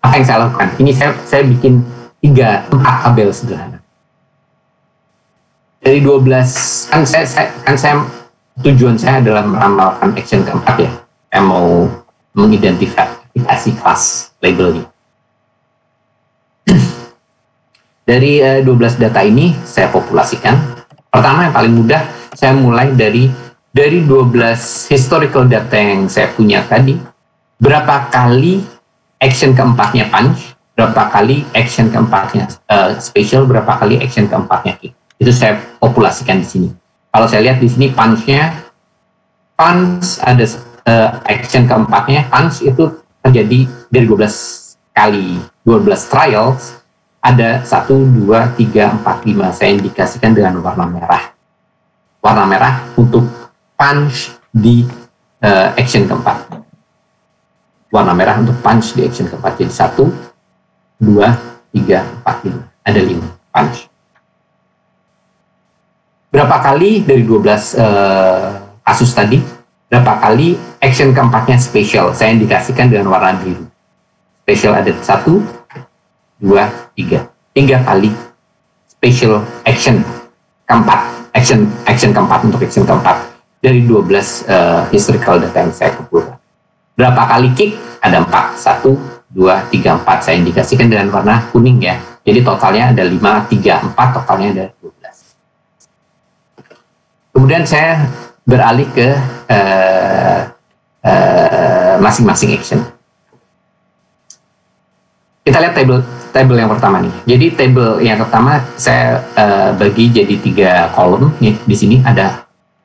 Apa yang saya lakukan? Ini saya bikin 4 tabel sederhana. Dari 12 kan saya tujuan saya adalah meramalkan action keempat ya. Saya mau mengidentifikasi kelas labelnya. Dari 12 data ini saya populasikan. Pertama yang paling mudah, saya mulai dari 12 historical data yang saya punya tadi, berapa kali action keempatnya punch, berapa kali action keempatnya special, berapa kali action keempatnya kick. Itu saya populasikan di sini. Kalau saya lihat di sini punch ada action keempatnya, punch itu terjadi dari 12 kali, 12 trials, ada 1, 2, 3, 4, 5. Saya indikasikan dengan warna merah. Warna merah untuk punch di action keempat. Warna merah untuk punch di action keempat. Jadi 1, 2, 3, 4, 5. Ada 5 punch. Berapa kali dari 12 kasus tadi, berapa kali action keempatnya special? Saya indikasikan dengan warna biru. Special ada 1, 2, 3. 3 kali special action keempat. Action keempat untuk action keempat. dari 12 historical data yang saya kumpulkan. Berapa kali kick? Ada 4. 1, 2, 3, 4. Saya indikasikan dengan warna kuning ya. Jadi totalnya ada 5, 3, 4. Totalnya ada 12. Kemudian saya beralih ke masing-masing action. Kita lihat table yang pertama nih. Jadi table yang pertama saya bagi jadi 3 kolom. Di sini ada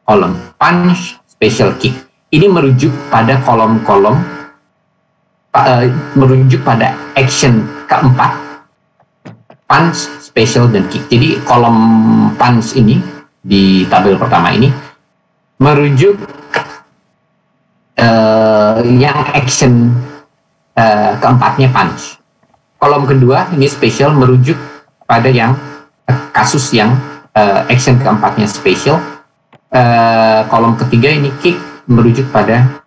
kolom punch, special kick. Ini merujuk pada kolom-kolom, merujuk pada action keempat, punch, special, dan kick. Jadi kolom punch ini di tabel pertama ini merujuk yang action keempatnya punch. Kolom kedua ini special merujuk pada yang kasus yang action keempatnya special. Kolom ketiga ini kick merujuk pada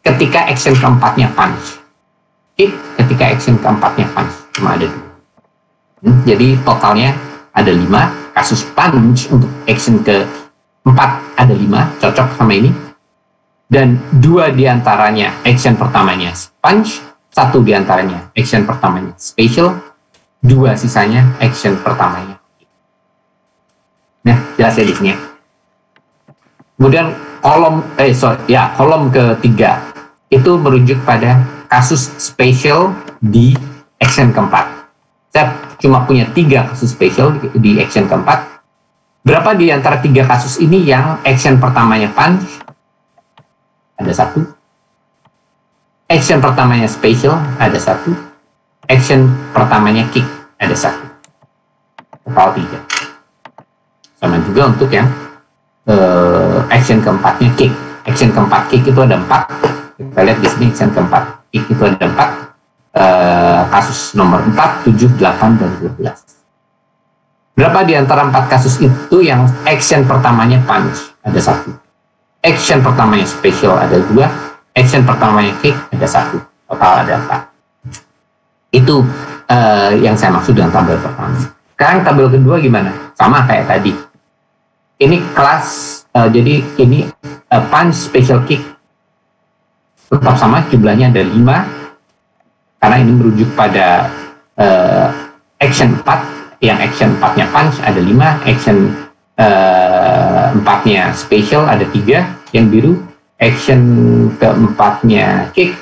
ketika action keempatnya punch, kick ketika action keempatnya punch, cuma ada 2. Jadi totalnya ada 5 kasus punch untuk action keempat ada 5, cocok sama ini. Dan 2 diantaranya action pertamanya punch, 1 diantaranya action pertamanya special, 2 sisanya action pertamanya. Nah, jelas ya di sini. Kemudian kolom ketiga itu merujuk pada kasus spesial di action keempat. Saya cuma punya 3 kasus spesial di action keempat. Berapa di antara 3 kasus ini yang action pertamanya punch? Ada 1. Action pertamanya spesial ada 1. Action pertamanya kick ada 1. Total 3. Sama juga untuk yang action keempatnya kick. Action keempat kick itu ada 4. Kita lihat di sini action keempat kick itu ada 4. Kasus nomor 4, 7, 8, dan 12. Berapa di antara 4 kasus itu yang action pertamanya punch? Ada 1. Action pertamanya special ada 2. Action pertamanya kick ada 1. Total ada 4. Itu yang saya maksud dengan tabel pertama. Sekarang tabel kedua gimana? Sama kayak tadi. Ini kelas, jadi ini punch, special, kick tetap sama, jumlahnya ada 5 karena ini merujuk pada action 4. Yang action 4-nya punch ada 5, action 4-nya special ada 3, yang biru action keempatnya kick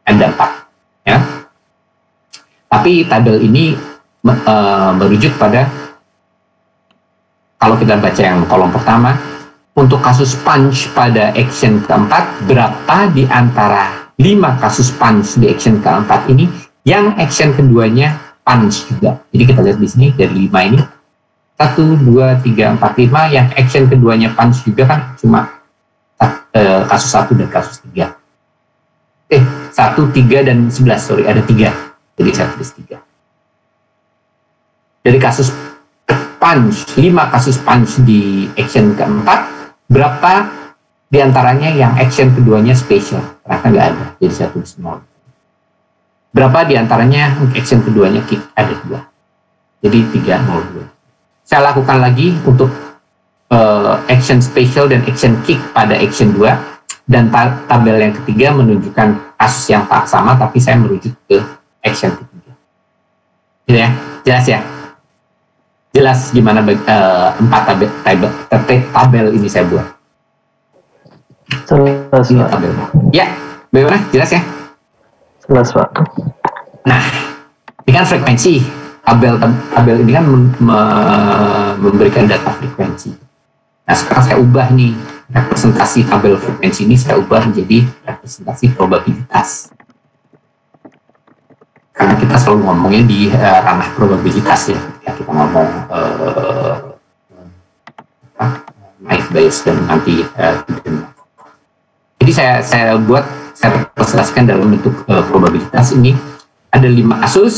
ada 4 ya. Tapi tabel ini merujuk pada, kalau kita baca yang kolom pertama, untuk kasus punch pada action keempat, berapa di antara 5 kasus punch di action keempat ini yang action keduanya punch juga. Jadi kita lihat di sini dari 5 ini 1, 2, 3, 4, 5 yang action keduanya punch juga kan cuma kasus 1 dan kasus 3. 1, 3, dan 11, sorry ada 3. Jadi 1 plus 3. Dari kasus punch, 5 kasus punch di action keempat, berapa diantaranya yang action keduanya special? Ternyata nggak ada, jadi 1-0. Berapa diantaranya action keduanya kick? Ada 2, jadi 3-0. Saya lakukan lagi untuk action special dan action kick pada action 2, dan tabel yang ketiga menunjukkan kasus yang tak sama, tapi saya merujuk ke action ketiga. Gitu ya, jelas ya? Jelas gimana 4 tabel ini saya buat. Jelas, Ini Pak. tabel. Ya, bagaimana? Jelas ya? Jelas, Pak. Nah, ini kan frekuensi. Tabel ini kan memberikan data frekuensi. Nah, sekarang saya ubah nih, representasi tabel frekuensi ini saya ubah menjadi representasi probabilitas. Karena kita selalu ngomongnya di ranah probabilitas ya, kita ngomong naive Bayes dan nanti jadi saya representasikan dalam bentuk probabilitas. Ini ada 5 kasus,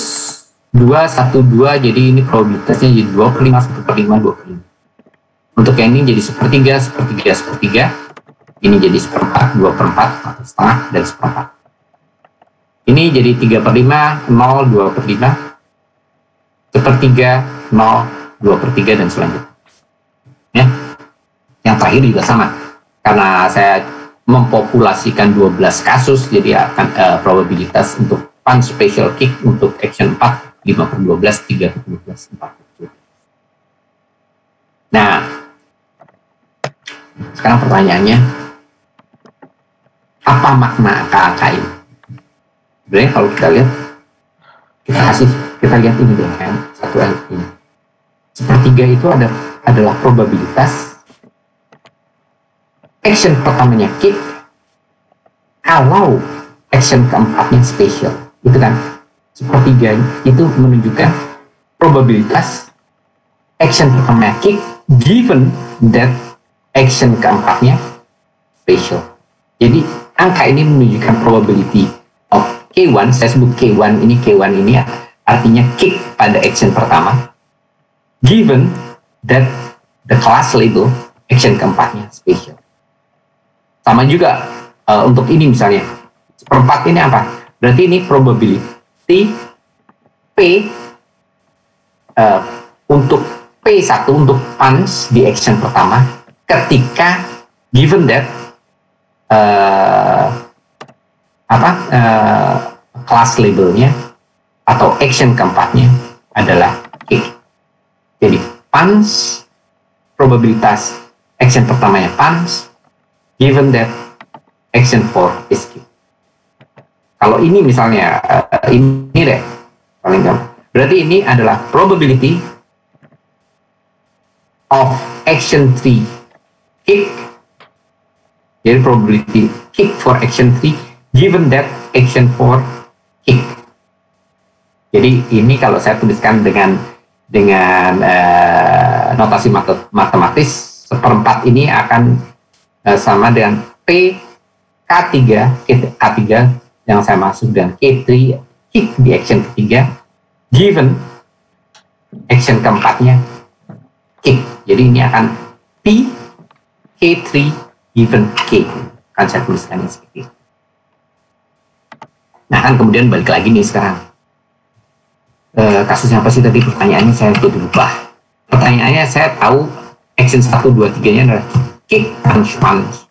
2, 1, 2, jadi ini probabilitasnya jadi 2/5, 1/5, 2/5. Untuk yang ini jadi 1/3, 1/3, 1/3, ini jadi 1/4, 2/4, 1/2, dan 1/4. Ini jadi 3/5, 0, 2/5, 1/3, 0, 2/3, dan selanjutnya. Ya. Yang terakhir juga sama. Karena saya mempopulasikan 12 kasus, jadi akan probabilitas untuk punch special kick untuk action 4, 5/12, 3/12, 4/12. Nah, sekarang pertanyaannya, apa makna angka-angka ini? Sebenarnya kalau kita lihat, kita lihat ini deh kan, satu ini. 1/3 itu adalah probabilitas action pertamanya kick kalau action keempatnya special, itu kan 1/3 itu menunjukkan probabilitas action pertamanya kick given that action keempatnya special. Jadi angka ini menunjukkan probability of K1, saya sebut K1 ini artinya kick pada action pertama, given that the class label action keempatnya special. Sama juga untuk ini misalnya, 1/4 ini apa? Berarti ini probability P untuk P1 untuk punch di action pertama ketika given that class labelnya atau action keempatnya adalah kick. Jadi punch, probabilitas action pertamanya punch, given that action 4 is kick. Kalau ini misalnya ini deh paling gampang. Berarti ini adalah probability of action 3 kick. Jadi probability kick for action 3 given that action 4 kick. Jadi ini kalau saya tuliskan dengan notasi matematis, 1/4 ini akan sama dengan P K3 yang saya maksud dengan K3 kick di action ketiga given action keempatnya kick. Jadi ini akan P K3 given K, kan saya tuliskan ini seperti itu. Nah kan kemudian balik lagi nih sekarang, kasusnya apa sih tadi pertanyaannya, saya jadi lupa. Pertanyaannya saya tahu action 1, 2, 3 nya adalah kick, punch, punch.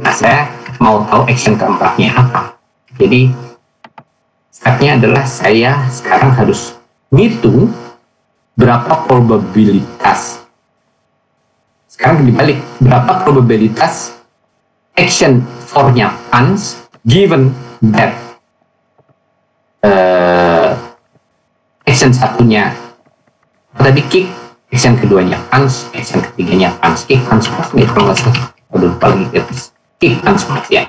Nah saya mau tahu action keempatnya apa. Jadi stepnya adalah saya sekarang harus ngitung berapa probabilitas. Sekarang dibalik, berapa probabilitas action 4-nya punch given that action 1-nya tadi kick, action keduanya punch, action ketiganya punch, kick, punch, punch, gitu kalau nggak salah. Udah lupa lagi, kick, punch, punch ya.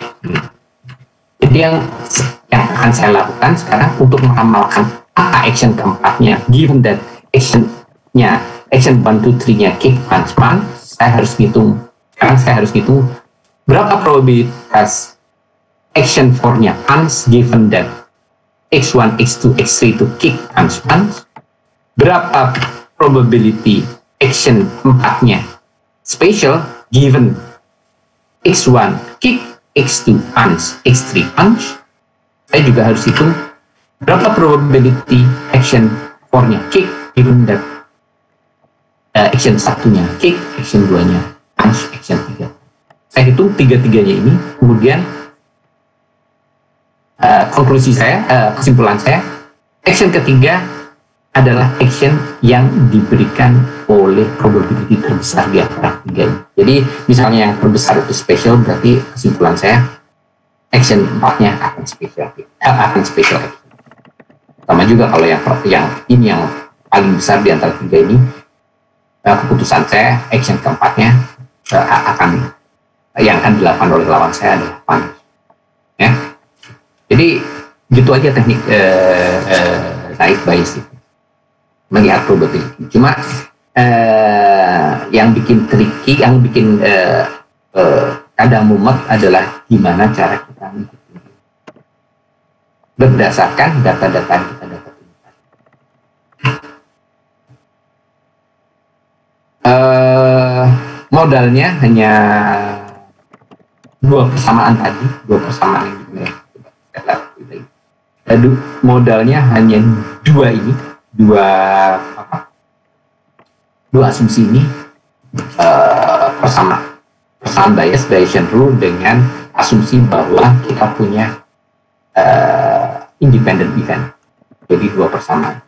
Jadi yang akan saya lakukan sekarang untuk meramalkan apa action keempatnya given that action-nya action 1, 2, 3-nya kick, punch, punch, saya harus hitung. Sekarang saya harus hitung berapa probabilitas action 4-nya punch given that x1, x2, x3 to kick, punch, punch. Berapa probability action 4-nya special given x1 kick, x2 punch, x3 punch, saya juga harus hitung berapa probability action 4-nya kick given that action 1-nya kick, action 2-nya punch, action 3. Saya hitung tiga-tiganya ini, kemudian kesimpulan saya, action ketiga adalah action yang diberikan oleh probability terbesar di antara tiga ini. Jadi misalnya yang terbesar itu special, berarti kesimpulan saya action 4-nya akan special action. Sama juga kalau yang ini yang paling besar di antara tiga ini, keputusan saya action keempatnya yang akan dilakukan oleh lawan saya adalah punch. Ya. Jadi gitu aja teknik Naive Bayes itu, melihat probability. Cuma yang bikin tricky, yang bikin kadang mumet adalah gimana cara kita menghitung berdasarkan data-data yang kita dapatin. Modalnya hanya dua persamaan yang dimiliki. Modalnya hanya dua asumsi ini, persamaan Bayesian rule dengan asumsi bahwa kita punya independent event. Jadi dua persamaan.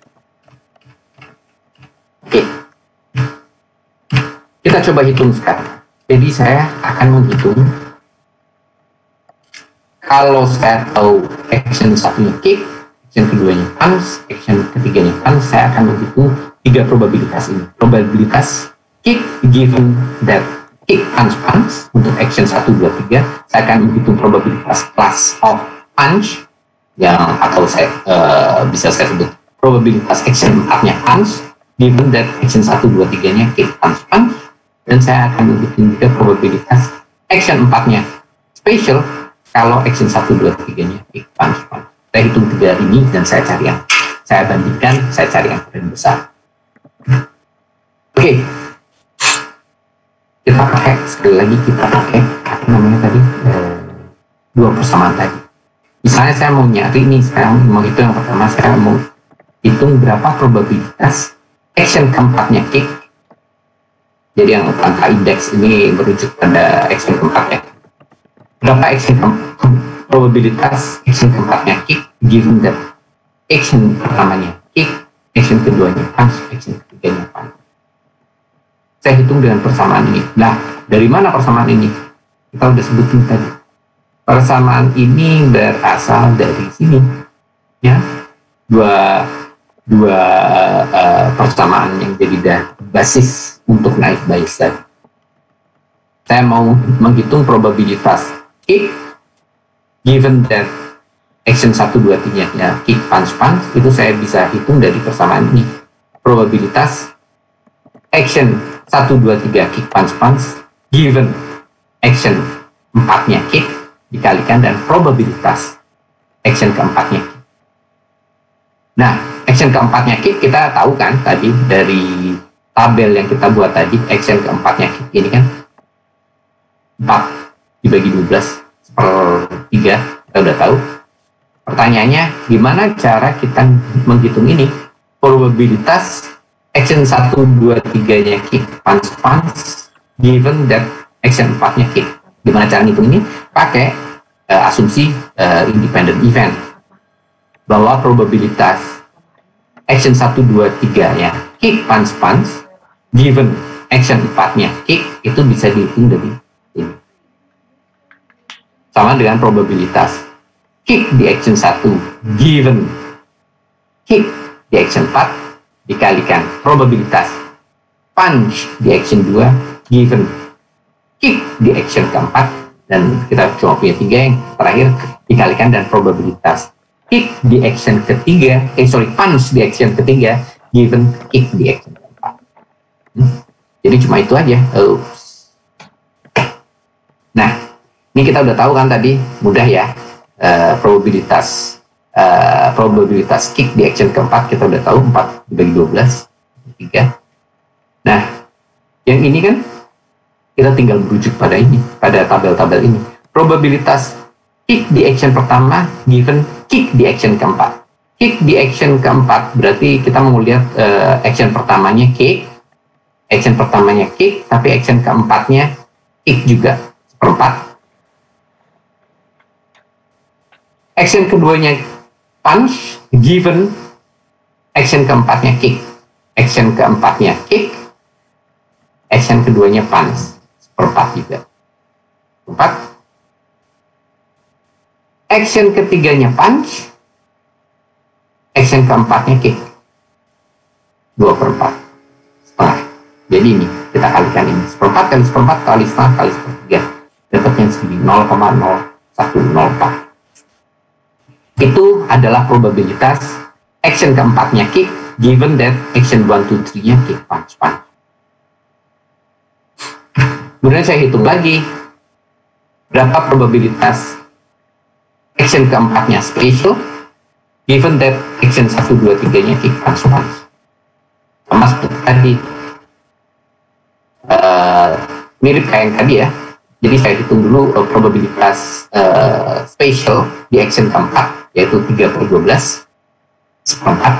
Oke. Kita coba hitung sekarang. Jadi saya akan menghitung, kalau saya tahu action satunya kick, action keduanya punch, action ketiganya punch, saya akan menghitung tiga probabilitas ini. Probabilitas kick given that kick, punch, punch untuk action 1, 2, 3. Saya akan menghitung probabilitas class of punch yang atau saya bisa saya sebut probabilitas action 4-nya punch given that action 1, 2, 3-nya kick, punch, punch. Dan saya akan menghitung juga probabilitas action 4-nya special kalau action 1, 2, 3-nya kick, punch, punch. Saya hitung tiga ini dan saya cari yang paling besar. Oke. Kita pakai apa namanya tadi, dua persamaan tadi. Misalnya saya mau nyari nih, saya mau hitung yang pertama, saya mau hitung berapa probabilitas action keempatnya kick. Jadi yang angka indeks ini merujuk pada action keempatnya. Berapa probabilitas action keempatnya kick given that action pertamanya kick, action keduanya punch, action ketiganya punch. Saya hitung dengan persamaan ini. Nah, dari mana persamaan ini? Kita udah sebutin tadi. Persamaan ini berasal dari sini, ya. Dua persamaan yang jadi basis untuk Naive Bayes tadi. Saya mau menghitung probabilitas kick given that action 1, 2, 3-nya kick, punch, punch, itu saya bisa hitung dari persamaan ini. Probabilitas action 1, 2, 3 kick, punch, punch given action 4-nya kick dikalikan dan probabilitas action keempatnya kick. Nah, action keempatnya kick kita tahu kan tadi dari tabel yang kita buat tadi, action keempatnya kick ini kan 4 dibagi 12/3, kita udah tahu. Pertanyaannya, gimana cara kita menghitung ini? Probabilitas action 1, 2, 3-nya kick, punch, punch given that action 4-nya kick. Gimana cara ngitung ini? Pakai asumsi independent event, bahwa probabilitas action 1, 2, 3-nya kick, punch, punch given action 4-nya kick itu bisa dihitung dari ini. Sama dengan probabilitas kick di action 1 given kick di action 4 dikalikan probabilitas punch di action 2 given kick di action keempat, dan kita cuma punya 3 yang terakhir, dikalikan dan probabilitas kick di action ketiga, punch di action ketiga given kick di action keempat. Jadi cuma itu aja. Nah, ini kita udah tahu kan tadi, mudah ya. Probabilitas kick di action keempat kita udah tahu 4 dibagi 12. ketiga. Nah, yang ini kan kita tinggal merujuk pada tabel-tabel ini. Probabilitas kick di action pertama given kick di action keempat. Kick di action keempat berarti kita mau lihat action pertamanya kick, tapi action keempatnya kick juga seperempat. Action keduanya punch given action keempatnya kick, action keempatnya kick, action keduanya punch seperempat juga. 4. Action ketiganya punch, action keempatnya kick 2/4 setengah. Jadi ini kita kalikan ini 1/4 kali 1/4 kali setengah kali 1/3, dapatnya segini 0,0104. Itu adalah probabilitas action keempatnya kick given that action 1, 2, 3 nya kick punch. Kemudian saya hitung lagi berapa probabilitas action keempatnya special given that action 1, 2, 3 nya kick punch. Sama seperti tadi, mirip kayak yang tadi ya. Jadi saya hitung dulu probabilitas special di action keempat, yaitu 3/12 seperempat.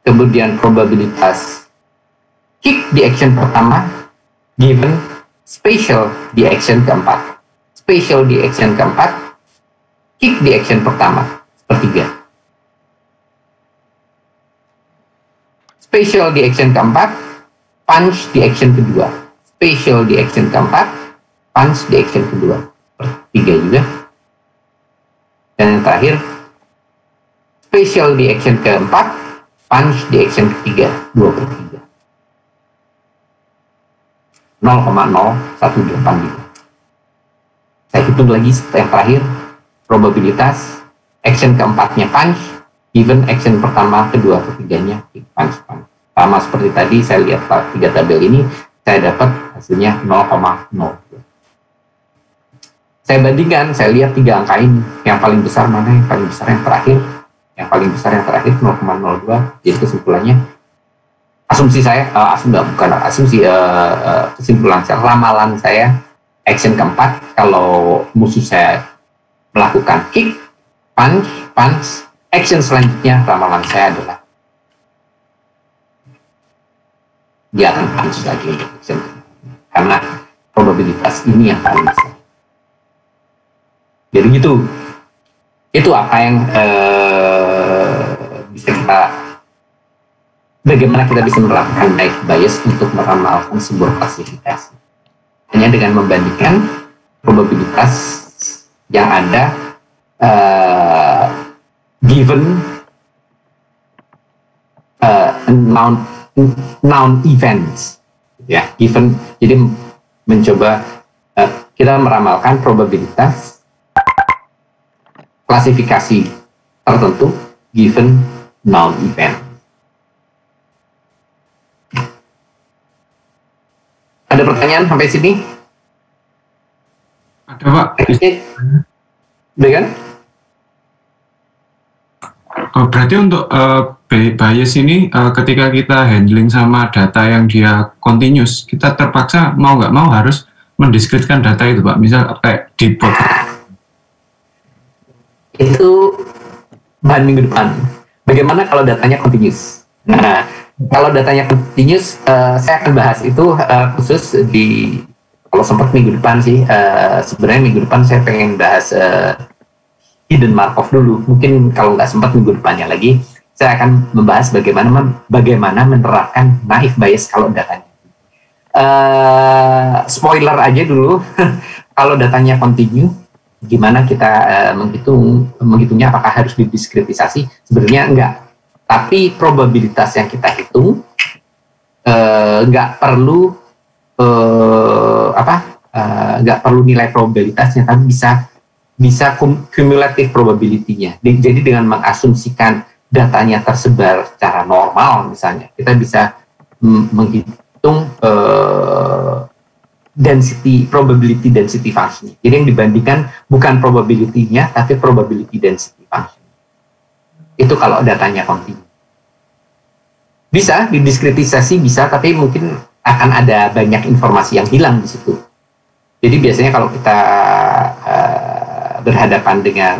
Kemudian probabilitas kick di action pertama given special di action keempat. Special di action keempat, kick di action pertama, 1/3. Special di action keempat, punch di action kedua. Special di action keempat, punch di action kedua, 1/3 juga. Dan yang terakhir, special di action keempat, punch di action ketiga, 2/3. 0,018 gitu. Saya hitung lagi yang terakhir, probabilitas action keempatnya punch given action pertama, kedua, ketiganya punch. Sama seperti tadi saya lihat 3 tabel ini, saya dapat hasilnya 0,0. Saya bandingkan, saya lihat 3 angka ini, yang paling besar mana, yang paling besar yang terakhir, 0,02. Jadi kesimpulannya, kesimpulan saya, ramalan saya, action keempat, kalau musuh saya melakukan kick, punch, action selanjutnya ramalan saya adalah dia akan punch lagi untuk action keempat. Karena probabilitas ini yang paling besar. Jadi gitu. Itu apa yang bagaimana kita bisa melakukan naive bias untuk meramalkan sebuah klasifikasi. Hanya dengan membandingkan probabilitas yang ada given noun events, ya, given. Jadi mencoba kita meramalkan probabilitas klasifikasi tertentu given noun event. Ada pertanyaan sampai sini? Ada, Pak. Udah kan? Berarti untuk bias ini ketika kita handling sama data yang dia continuous, kita terpaksa mau nggak mau harus mendiskretkan data itu, Pak. Misal kayak di bot. Itu bahan minggu depan. Bagaimana kalau datanya continuous? Nah, kalau datanya continuous, saya akan bahas itu khusus di, kalau sempat minggu depan sih. Sebenarnya minggu depan saya pengen bahas hidden Markov dulu. Mungkin kalau nggak sempat minggu depannya lagi, saya akan membahas bagaimana menerapkan naive bias kalau datanya. Spoiler aja dulu, kalau datanya continue, gimana kita menghitungnya, apakah harus didiskretisasi? Sebenarnya enggak. Tapi probabilitas yang kita hitung nggak perlu nggak perlu nilai probabilitasnya, tapi bisa cumulative probability-nya. Jadi dengan mengasumsikan datanya tersebar secara normal, misalnya kita bisa menghitung probability density function. Jadi yang dibandingkan bukan probability-nya, tapi probability density function. Itu kalau datanya continue. Bisa didiskretisasi bisa, tapi mungkin akan ada banyak informasi yang hilang di situ. Jadi biasanya kalau kita berhadapan dengan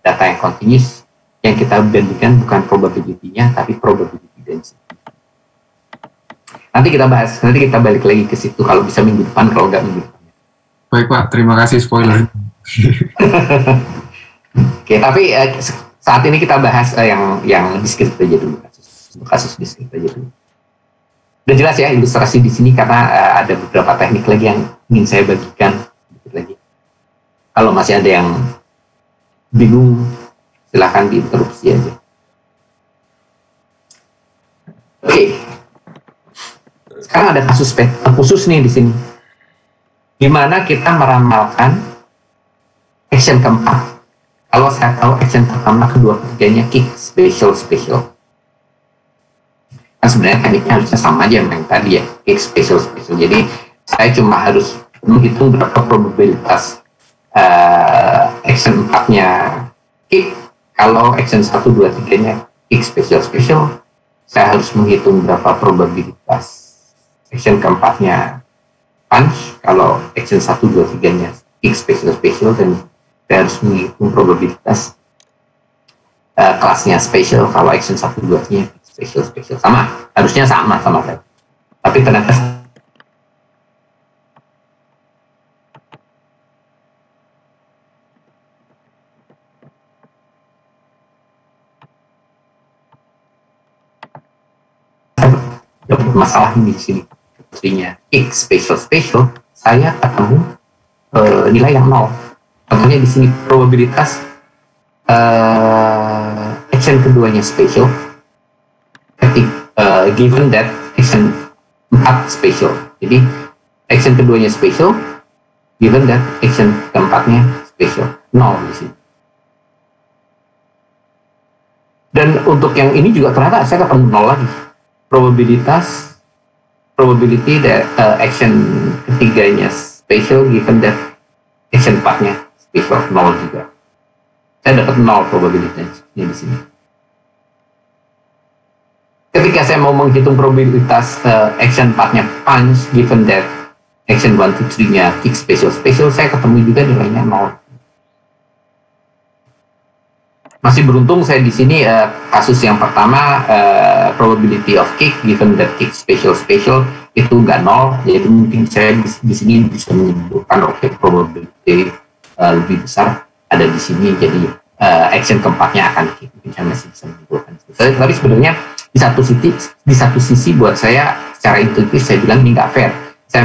data yang continuous, yang kita bandingkan bukan probability-nya, tapi probability density. Nanti kita balik lagi ke situ kalau bisa minggu depan, kalau nggak minggu depan. Baik Pak, terima kasih spoiler. Oke, tapi saat ini kita bahas yang diskrit aja dulu, kasus diskrit aja dulu. Udah jelas ya ilustrasi di sini karena ada beberapa teknik lagi yang ingin saya bagikan sedikit lagi. Kalau masih ada yang bingung, silahkan diinterupsi aja. Oke. Sekarang ada kasus khusus nih di sini, di mana kita meramalkan action keempat. Kalau saya tahu action pertama, kedua, ketiganya kick special. Kan sebenarnya tekniknya harusnya sama aja yang tadi ya, kick special. Jadi saya cuma harus menghitung berapa probabilitas action 4-nya kick. Kalau action 1, 2, 3-nya kick special, saya harus menghitung berapa probabilitas action keempatnya punch. Kalau action 1, 2, 3-nya kick special, dan saya harus menghitung probabilitas kelasnya special. Kalau action 1, 2-nya special, harusnya sama tadi. Tapi ternyata dapat masalah di sini. Maksudnya X special, saya ketemu nilai yang 0. Contohnya di sini probabilitas action keduanya special, given that action 4 special. Jadi action keduanya special, given that action keempatnya special, 0 di sini. Dan untuk yang ini juga ternyata saya ketemu 0 lagi. Probability that action ketiganya special, given that action 4-nya special, 0 juga. Saya dapat 0 probabilitasnya di sini. Ketika saya mau menghitung probabilitas action 4-nya punch, given that action 1, 2, 3-nya kick special, saya ketemu juga nilainya 0. Masih beruntung saya di sini kasus yang pertama probability of kick given that kick special itu nggak 0, jadi mungkin saya di sini bisa menyimpulkan probability lebih besar ada di sini, jadi action keempatnya akan kick. Mungkin saya masih bisa menyimpulkan. Tapi sebenarnya di satu sisi buat saya secara intuitif saya bilang ini nggak fair. Saya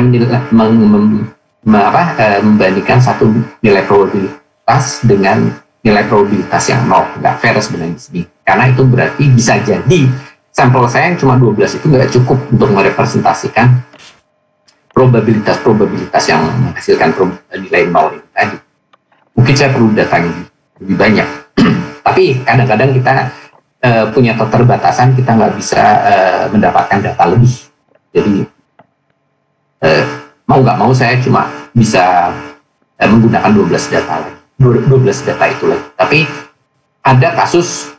membandingkan satu nilai probabilitas dengan nilai probabilitas yang 0, nggak fair sebenarnya di sini. Karena itu berarti bisa jadi sampel saya yang cuma 12 itu nggak cukup untuk merepresentasikan probabilitas yang menghasilkan nilai 0 itu tadi. Mungkin saya perlu data lebih banyak. Tapi kadang-kadang kita punya keterbatasan, kita nggak bisa mendapatkan data lebih. Jadi mau nggak mau saya cuma bisa menggunakan 12 data itu lagi. Tapi ada kasus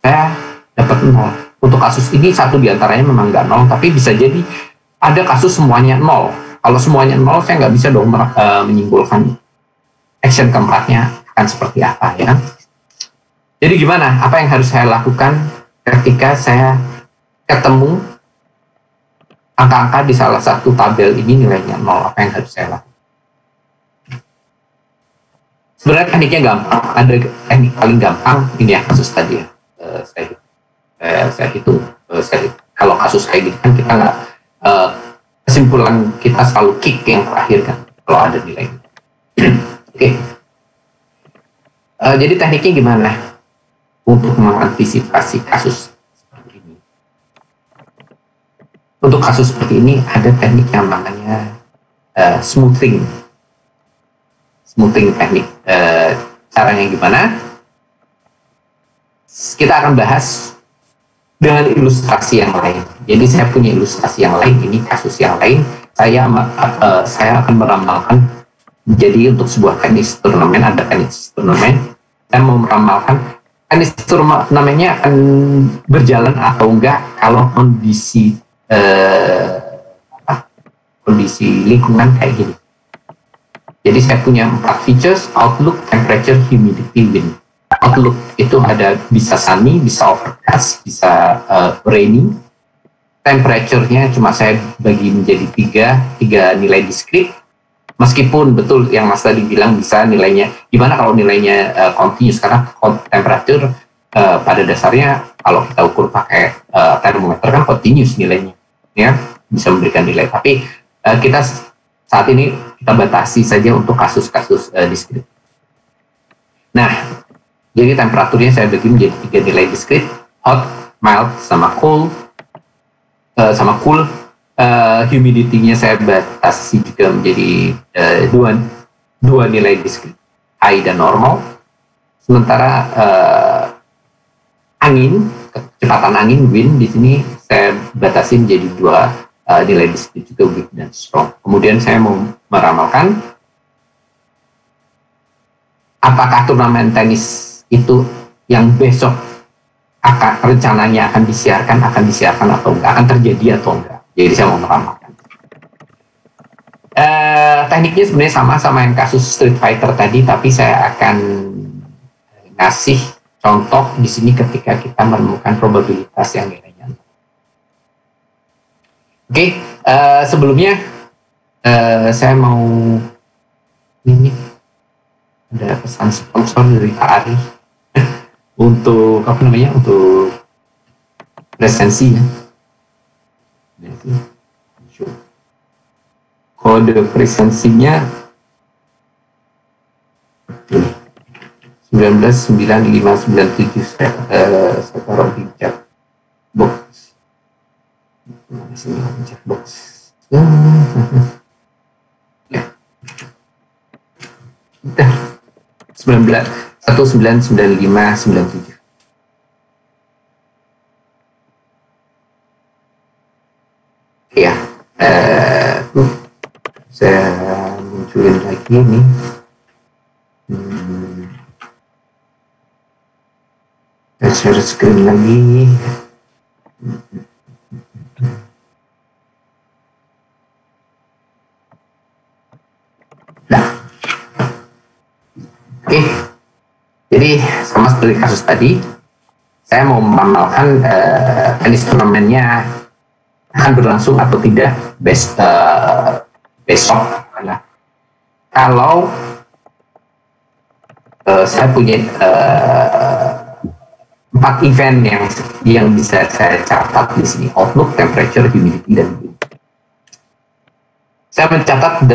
saya dapat 0. Untuk kasus ini satu diantaranya memang nggak 0, tapi bisa jadi ada kasus semuanya 0. Kalau semuanya 0, saya nggak bisa dong menyimpulkan action keempatnya akan seperti apa, ya kan? Jadi gimana? Apa yang harus saya lakukan ketika saya ketemu angka-angka di salah satu tabel ini nilainya 0? Apa yang harus saya lakukan? Sebenarnya tekniknya gampang, ada teknik paling gampang ini ya, kasus tadi ya. Saya hitung. Kalau kasus kayak gitu kan kita nggak kesimpulan kita selalu kick yang terakhir kan kalau ada nilai. Oke. Jadi tekniknya gimana untuk mengantisipasi kasus seperti ini? Untuk kasus seperti ini ada teknik yang namanya smoothing teknik. Caranya gimana? Kita akan bahas dengan ilustrasi yang lain. Jadi saya punya ilustrasi yang lain, ini kasus yang lain. Saya akan meramalkan. Jadi untuk sebuah tenis turnamen, ada tenis turnamen, saya mau meramalkan tenis turnamennya akan berjalan atau enggak kalau kondisi kondisi lingkungan kayak gini. Jadi saya punya 4 features: outlook, temperature, humidity, wind. Outlook itu ada bisa sunny, bisa overcast, bisa rainy. Temperature-nya cuma saya bagi menjadi tiga nilai diskrit. Meskipun betul yang Mas tadi bilang bisa nilainya, gimana kalau nilainya continuous, karena temperature pada dasarnya kalau kita ukur pakai termometer kan continuous nilainya, ya bisa memberikan nilai. Tapi kita saat ini kita batasi saja untuk kasus-kasus diskrit. Nah, jadi temperaturnya saya bagi menjadi 3 nilai diskrit: hot, mild, sama cool. Humidity-nya saya batasi juga menjadi dua nilai diskrit, high dan normal. Sementara kecepatan angin, wind, di sini saya batasi menjadi 2 nilai diskrit juga, weak dan strong. Kemudian saya mau meramalkan apakah turnamen tenis itu yang besok rencananya akan disiarkan atau enggak, akan terjadi atau enggak. Jadi saya mau meramalkan. Tekniknya sebenarnya sama yang kasus Street Fighter tadi, tapi saya akan ngasih contoh di sini ketika kita menemukan probabilitas yang nilainya. Oke, sebelumnya saya mau ini ada pesan sponsor dari Pak Ari untuk untuk presensi ya. Kode presensinya 199597, saya taruh di chat box. Chat box. Ya. 199597. Ya, saya munculin lagi nih. Saya share screen lagi. Nah, oke. Jadi sama seperti kasus tadi, saya mau meramalkan tenis turnamennya akan berlangsung atau tidak besok. Nah, kalau saya punya 4 event yang bisa saya catat di sini: outlook, temperature, humidity, dan wind. Saya mencatat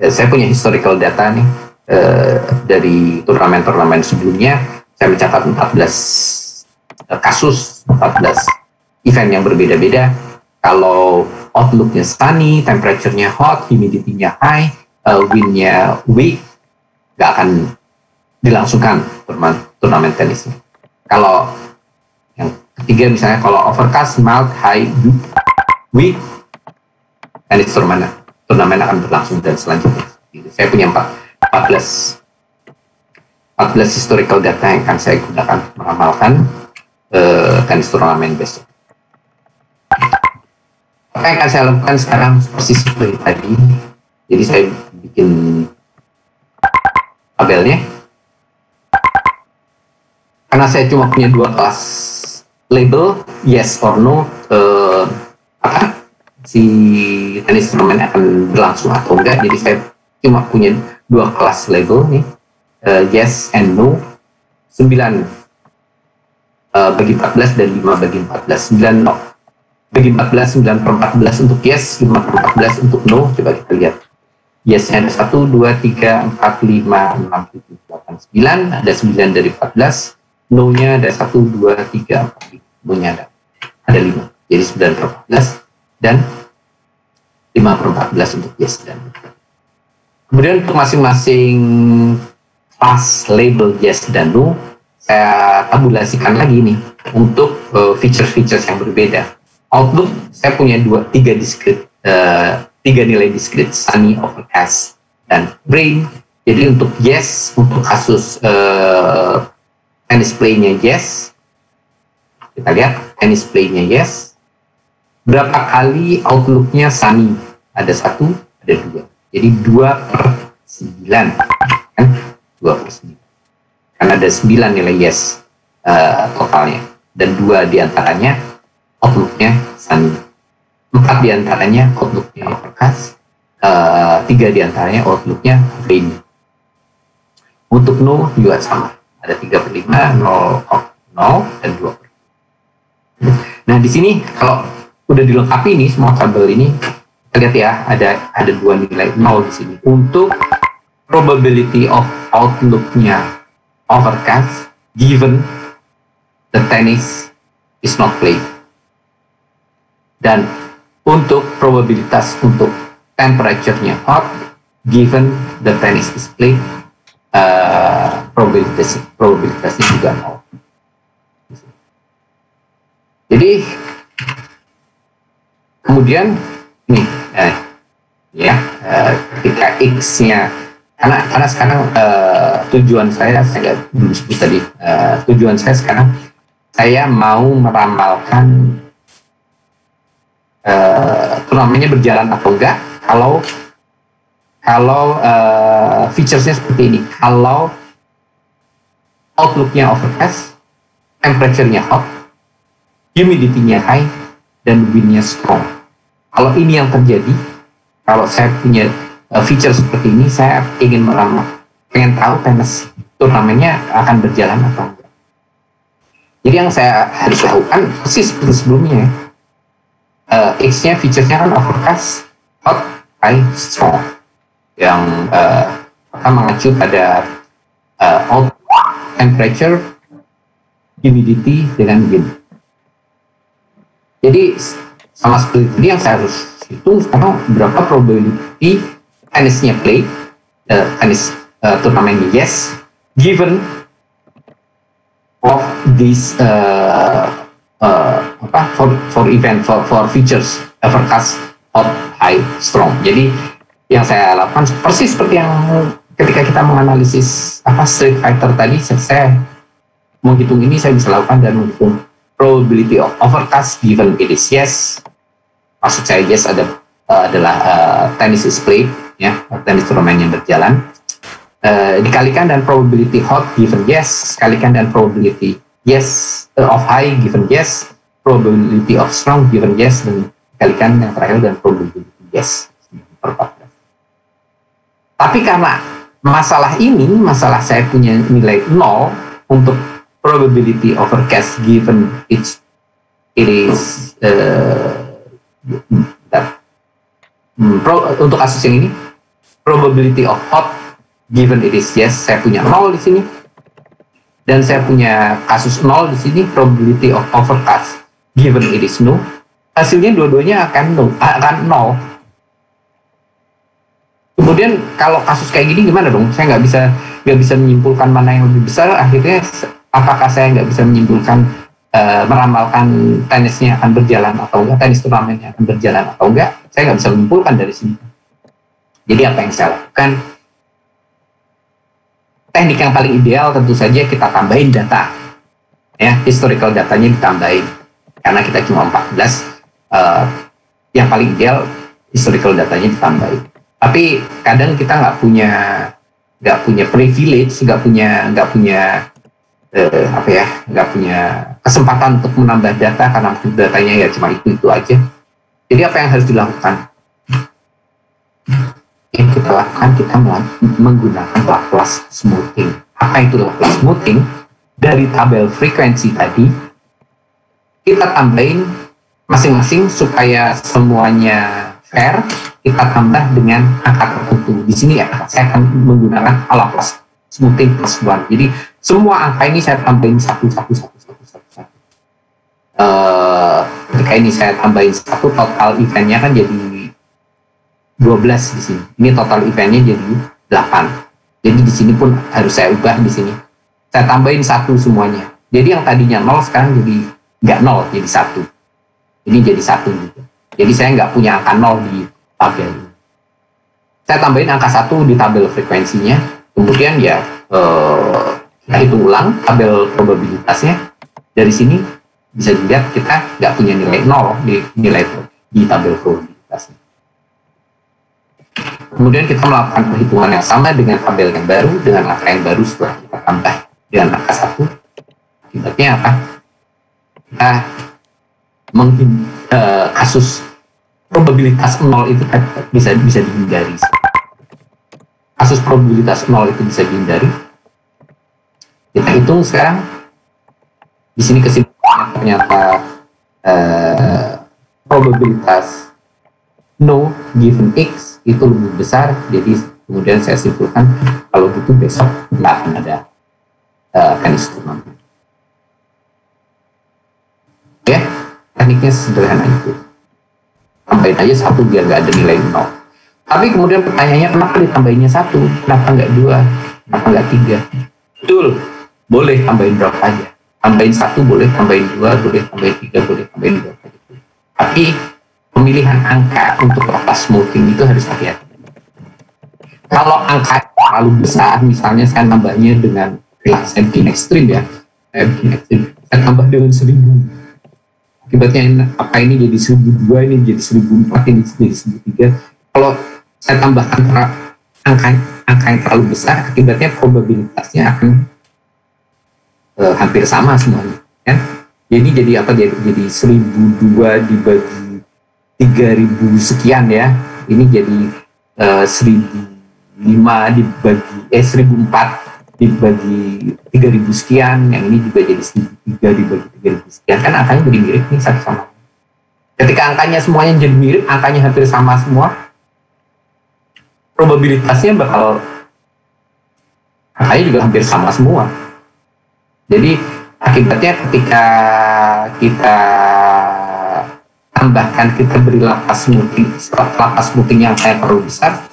saya punya historical data nih dari turnamen-turnamen sebelumnya. Saya mencatat 14 kasus, 14 event yang berbeda-beda. Kalau outlook-nya sunny, temperature-nya hot, humidity-nya high, wind-nya weak, nggak akan dilangsungkan turnamen tenisnya. Kalau yang ketiga misalnya kalau overcast, mild, high, weak, tenis turnamen akan berlangsung dan selanjutnya. Saya punya 14 historical data yang akan saya gunakan meramalkan tenis turnamen besok. Apa yang akan saya lakukan sekarang persis seperti tadi. Jadi saya bikin tabelnya. Karena saya cuma punya 2 kelas label, yes or no, si tenis turnamen akan berlangsung atau enggak. Jadi saya cuma punya 2 kelas label nih, yes and no. 9 bagi 14 dan 5 bagi 14. 9 no bagi 14, 9 per 14 untuk yes, 5 per 14 untuk no. Coba kita lihat. Yes-nya ada 1, 2, 3, 4, 5, 6, 7, 8, 9. Ada 9 dari 14. No-nya ada 1, 2, 3, 4, 5. No-nya ada 5. Jadi 9 per 14 dan 5 per 14 untuk yes dan no. Kemudian untuk masing-masing kelas label yes dan no, saya tabulasikan lagi nih untuk feature-features yang berbeda. Outlook saya punya 3 diskrit, 3 nilai diskrit: sunny, overcast, dan rain. Jadi untuk yes, untuk kasus tennis play-nya yes. Kita lihat tennis play-nya yes. Berapa kali outlook-nya sunny? Ada 1, ada 2. Jadi 2/9. Kan? 2/9. Karena ada 9 nilai yes totalnya. Dan 2 diantaranya outlook-nya sunny. 4 diantaranya outlook-nya overcast. 3 diantaranya outlook-nya rainy. Untuk no juga sama. Ada 3/5, 0, dan 2. Nah, di sini kalau udah dilengkapi nih semua tabel ini, kita lihat ya, ada 2 nilai 0 di sini. Untuk probability of outlook-nya overcast given the tennis is not played. Dan untuk probabilitas untuk temperature-nya hot given the tennis is played, probabilitasnya juga 0. Jadi kemudian nih ketika x-nya, karena sekarang tujuan saya belum sebut tadi, tujuan saya sekarang saya mau meramalkan turnamennya berjalan atau enggak kalau featuresnya seperti ini. Kalau outlook-nya overcast, temperature-nya hot, humidity-nya high, dan wind-nya strong. Kalau ini yang terjadi, kalau saya punya feature seperti ini, saya ingin pengen tahu tenis turnamennya akan berjalan atau enggak. Jadi yang saya harus lakukan persis seperti sebelumnya. X-nya, feature-nya kan overcast, hot, high, strong. Yang mengacu pada outlook, temperature, humidity, dengan wind. Jadi sama seperti ini yang saya harus hitung sekarang berapa probability tenisnya play, tenis turnamennya yes, given of this for event for features overcast, hot, high, strong. Jadi yang saya lakukan persis seperti yang ketika kita menganalisis Street Fighter tadi, saya menghitung ini, saya bisa lakukan dan menghitung probability of overcast given it is yes. Maksud saya yes adalah tennis is played, ya, tenis turnamen yang berjalan, dikalikan dan probability hot given yes, kalikan dan probability yes of high given yes, probability of strong given yes, dan dikalikan yang terakhir dan probability yes per 14. Tapi karena masalah saya punya nilai 0 untuk probability overcast given it is untuk kasus yang ini, probability of hot given it is yes, saya punya 0 di sini, dan saya punya kasus 0 di sini, probability of overcast given it is no. Hasilnya dua-duanya akan 0. Kemudian kalau kasus kayak gini gimana dong? Saya nggak bisa menyimpulkan mana yang lebih besar. Akhirnya apakah saya nggak bisa menyimpulkan meramalkan tenisnya akan berjalan atau enggak, tenis turnamennya akan berjalan atau enggak? Saya nggak bisa menyimpulkan dari sini. Jadi apa yang saya lakukan? Teknik yang paling ideal tentu saja kita tambahin data, ya, historical datanya ditambahin. Karena kita cuma 14, yang paling ideal historical datanya ditambahin. Tapi kadang kita nggak punya privilege, nggak punya kesempatan untuk menambah data karena datanya ya cuma itu aja. Jadi apa yang harus dilakukan? Yang kita lakukan, kita menggunakan Laplace smoothing. Apa itu Laplace smoothing? Dari tabel frekuensi tadi kita tambahin masing-masing supaya semuanya fair. Kita tambah dengan angka tertentu. Di sini ya, saya akan menggunakan Laplace smoothing plus 1. Jadi semua angka ini saya tambahin satu. Ketika ini saya tambahin 1, total eventnya kan jadi 12 di sini. Ini total eventnya jadi 8. Jadi di sini pun harus saya ubah di sini. Saya tambahin 1 semuanya. Jadi yang tadinya 0 sekarang jadi nggak 0, jadi 1. Ini jadi 1 gitu. Jadi saya nggak punya angka 0 di tabel ini. Saya tambahin angka 1 di tabel frekuensinya. Kemudian ya kita hitung ulang tabel probabilitasnya. Dari sini bisa dilihat kita nggak punya nilai 0 di tabel probabilitasnya. Kemudian kita melakukan perhitungan yang sama dengan tabel yang baru, dengan angka yang baru setelah kita tambah dengan angka 1. Akibatnya apa? Kita kasus probabilitas 0 itu bisa dihindari. Kasus probabilitas 0 itu bisa dihindari. Kita hitung sekarang. Di sini kesimpulannya ternyata probabilitas no given x itu lebih besar. Jadi kemudian saya simpulkan kalau gitu besok nggak akan ada tenis turnamen. Oke, tekniknya sederhana itu. Tambahin aja 1 biar nggak ada nilai 0. Tapi kemudian pertanyaannya kenapa ditambahinnya 1? Kenapa nggak 2? Kenapa nggak 3? Betul, boleh tambahin berapa aja. Tambahin 1 boleh, tambahin 2 boleh, tambahin 3 boleh, tambahin 2 boleh. Tapi pemilihan angka untuk lapas smoothing itu harus hati-hati. Kalau angka terlalu besar, misalnya saya nambahnya dengan saya bikin ekstrim ya, saya tambah dengan 1000. Akibatnya apa ini jadi 1002, ini jadi 1004, ini jadi 1003. Kalau saya tambahkan angka yang terlalu besar, akibatnya probabilitasnya akan hampir sama semuanya, kan? Jadi apa? Jadi 1002 dibagi 3000 sekian ya. Ini jadi 1005 dibagi 1004 dibagi 3000 sekian, yang ini juga jadi 1003 dibagi 3000 sekian, kan angkanya jadi mirip nih satu sama. Ketika angkanya semuanya jadi mirip, angkanya hampir sama semua, probabilitasnya angkanya juga hampir sama semua. Jadi akibatnya ketika kita tambahkan, kita beri lapas smoothing yang saya perlu besar,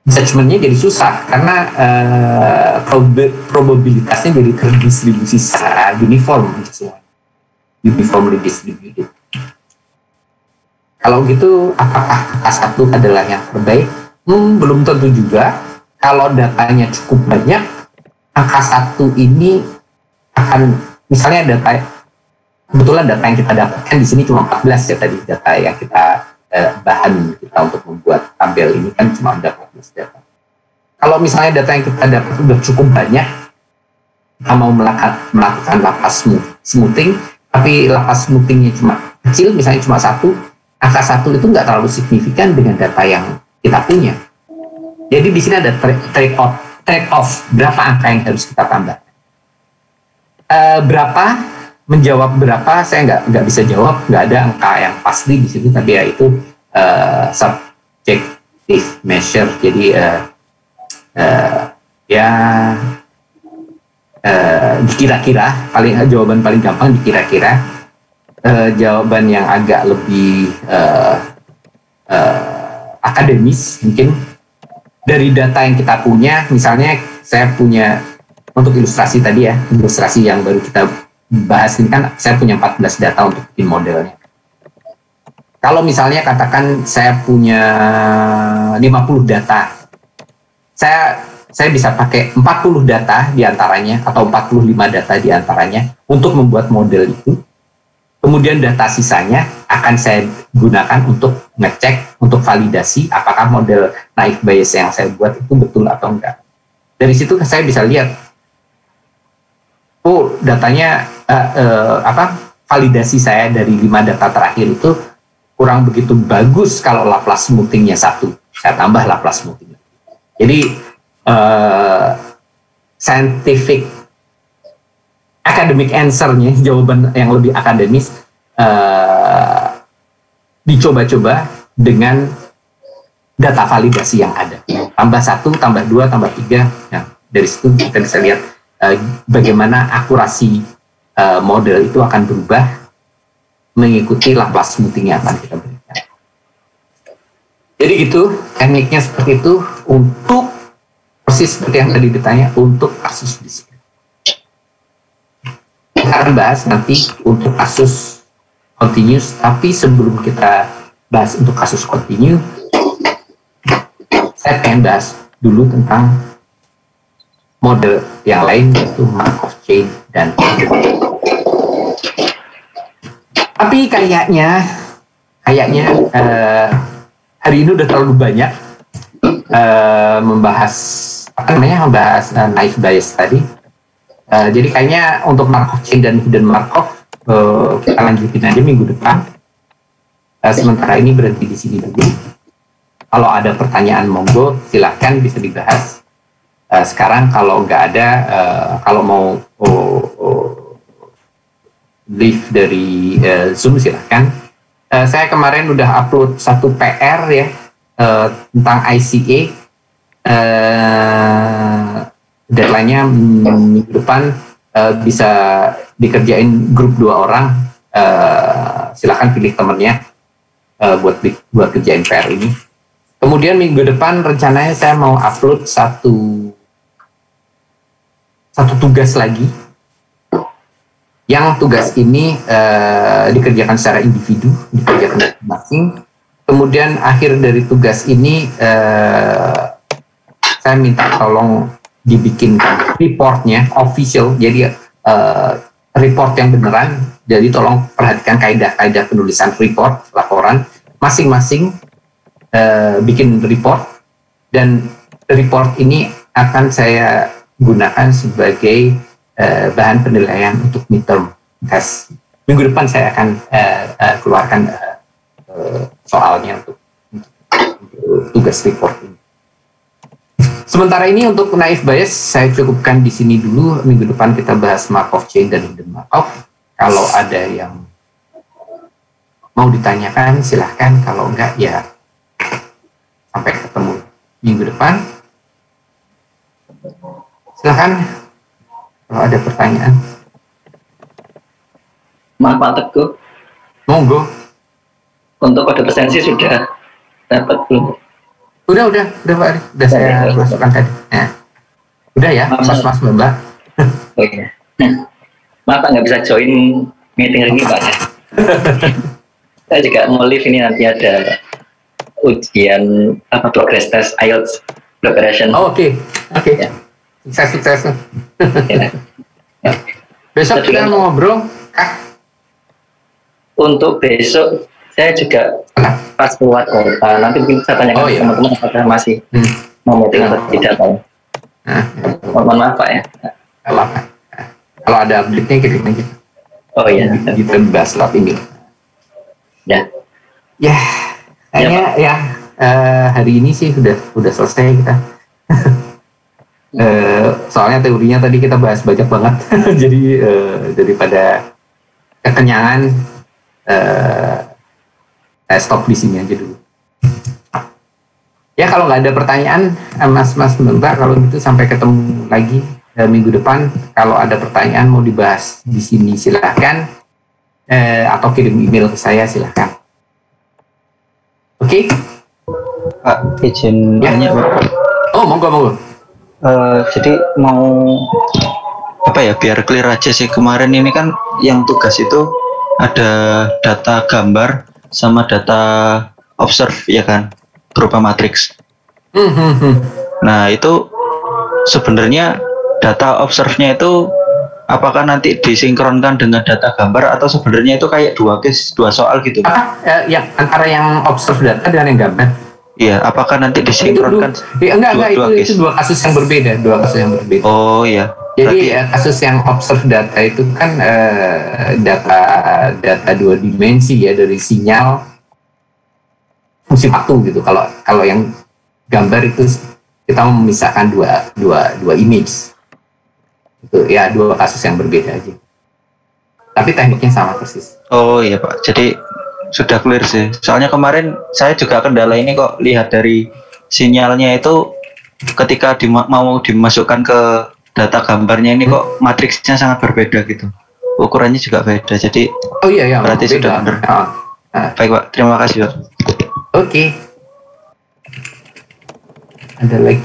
judgementnya jadi susah karena probabilitasnya jadi terdistribusi secara uniformly distributed. Kalau gitu, apakah angka 1 adalah yang terbaik? Belum tentu juga. Kalau datanya cukup banyak, angka 1 ini akan, misalnya kebetulan data yang kita dapatkan di sini cuma 14 ya tadi, data yang kita bahan kita untuk membuat tabel ini kan cuma ada 14 data. Kalau misalnya data yang kita dapat sudah cukup banyak, kita mau melakukan lapas smoothing, tapi lapas smoothingnya cuma kecil, misalnya cuma 1, angka 1 itu nggak terlalu signifikan dengan data yang kita punya. Jadi di sini ada trade off berapa angka yang harus kita tambah. Menjawab berapa saya nggak bisa jawab, nggak ada angka yang pasti di situ, tapi ya itu subjective measure. Jadi dikira-kira, jawaban paling gampang dikira-kira. Jawaban yang agak lebih akademis mungkin dari data yang kita punya. Misalnya saya punya, untuk ilustrasi tadi ya, ilustrasi yang baru kita bahas ini kan, saya punya 14 data untuk bikin modelnya. Kalau misalnya katakan saya punya 50 data, saya bisa pakai 40 data diantaranya atau 45 data diantaranya untuk membuat model itu. Kemudian data sisanya akan saya gunakan untuk ngecek, untuk validasi apakah model naive Bayes yang saya buat itu betul atau enggak. Dari situ saya bisa lihat, oh datanya validasi saya dari 5 data terakhir itu kurang begitu bagus kalau Laplace smoothingnya 1. Saya tambah Laplace smoothingnya. Jadi scientific academic answer-nya, jawaban yang lebih akademis, dicoba-coba dengan data validasi yang ada. Tambah 1, tambah 2, tambah 3. Nah, dari situ kita bisa lihat bagaimana akurasi model itu akan berubah mengikuti Laplace smoothing yang akan kita berikan. Jadi itu tekniknya seperti itu untuk persis seperti yang tadi ditanya untuk kasus diskret. Kita akan bahas nanti untuk kasus continuous, tapi sebelum kita bahas untuk kasus continue, saya pengen bahas dulu tentang model yang lain yaitu Markov chain dan tapi kayaknya hari ini udah terlalu banyak membahas naive Bayes tadi. Jadi kayaknya untuk Markov chain dan hidden Markov kita lanjutin aja minggu depan. Sementara ini berhenti di sini dulu. Kalau ada pertanyaan monggo silahkan bisa dibahas. Sekarang kalau nggak ada, kalau mau leave dari Zoom silahkan. Saya kemarin udah upload satu PR ya tentang ICA. Deadline-nya minggu depan bisa dikerjain grup 2 orang. Silakan pilih temennya buat kerjain PR ini. Kemudian minggu depan rencananya saya mau upload satu tugas lagi. Yang tugas ini dikerjakan secara individu, dikerjakan masing-masing. Kemudian akhir dari tugas ini saya minta tolong dibikinkan reportnya official, jadi report yang beneran. Jadi tolong perhatikan kaidah-kaidah penulisan report, laporan masing-masing. Bikin report, dan report ini akan saya gunakan sebagai bahan penilaian untuk midterm test. Minggu depan saya akan keluarkan soalnya untuk tugas report ini. Sementara ini untuk naive Bayes saya cukupkan di sini dulu. Minggu depan kita bahas Markov chain dan hidden Markov. Kalau ada yang mau ditanyakan silahkan, kalau enggak ya sampai ketemu minggu depan. Silahkan kalau ada pertanyaan. Maaf Pak Teguh, Monggo. untuk kode presensi sudah dapat belum? Udah Pak Ari. Udah saya masukkan tadi. Nah, udah ya, Mas Mbak. Oh iya. Maaf Pak, nggak bisa join meeting ini Pak ya. Saya juga mau live, ini nanti ada ujian progress test IELTS preparation. Oh, oke. Ya. Sukses. Ya. Besok kita mau ngobrol. Untuk besok saya juga pas keluar kota. Nanti mungkin saya tanyakan ke teman-teman apakah masih mau meeting atau tidak Pak. Mohon maaf Pak ya. Kalau ada update-nya kirim aja. Oh iya. Kita bahas lewat email. Ya. Ya. Kayaknya ya hari ini sih udah selesai kita. Soalnya teorinya tadi kita bahas banyak banget. Jadi daripada kekenyangan, saya stop di sini aja dulu. Ya kalau nggak ada pertanyaan, Mas Mbak, kalau gitu sampai ketemu lagi minggu depan. Kalau ada pertanyaan mau dibahas di sini silahkan, atau kirim email ke saya silahkan. Oke? Pak, izin tanya Pak. Oh, monggo. Jadi mau apa ya, biar clear aja sih, kemarin ini kan yang tugas itu ada data gambar sama data observe ya kan, berupa matriks. Nah itu sebenarnya data observe-nya itu apakah nanti disinkronkan dengan data gambar atau sebenarnya itu kayak dua soal gitu? Yang antara yang observe data dan yang gambar. Iya, apakah nanti disinkronkan? Itu dua kasus yang berbeda, Oh iya. Jadi kasus yang observe data itu kan data 2 dimensi ya, dari sinyal fungsi waktu gitu. Kalau yang gambar itu kita memisahkan dua image. Itu ya 2 kasus yang berbeda aja. Tapi tekniknya sama persis. Oh iya Pak. Jadi sudah clear sih. Soalnya kemarin saya juga kendala ini kok, lihat dari sinyalnya itu ketika mau dimasukkan ke data gambarnya ini kok matriksnya sangat berbeda gitu. Ukurannya juga beda. Jadi berarti beda. Sudah benar. Baik Pak, terima kasih Pak. Oke. Ada lagi?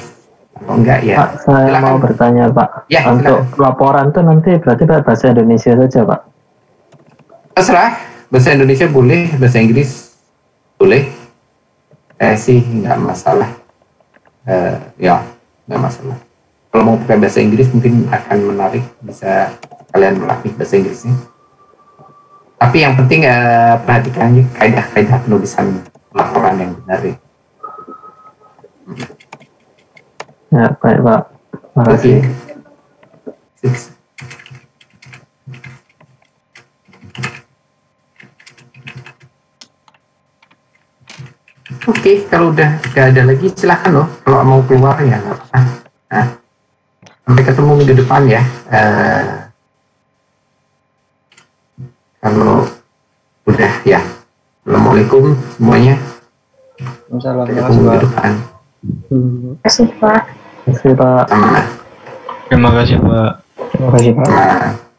Oh enggak ya? Pak, saya silakan. Mau bertanya Pak. Ya, untuk laporan tuh nanti berarti bahasa Indonesia saja Pak? Terserah. Bahasa Indonesia boleh, bahasa Inggris boleh. Sih nggak masalah. Ya nggak masalah. kalau mau pakai bahasa Inggris mungkin akan menarik, bisa kalian melatih bahasa Inggrisnya. Tapi yang penting perhatikan kaidah-kaidah penulisan laporan yang benar ya. Ya, baik Pak. Terima kasih. Six. Oke, kalau udah gak ada lagi silahkan loh. Kalau mau keluar ya nggak apa-apa. Nah, sampai ketemu minggu depan ya. Kalau udah ya. Assalamualaikum semuanya. Sampai ketemu minggu depan. Terima Kasih Pak. kasih Pak. Sama. Terima kasih Pak. Terima kasih Pak. Sama.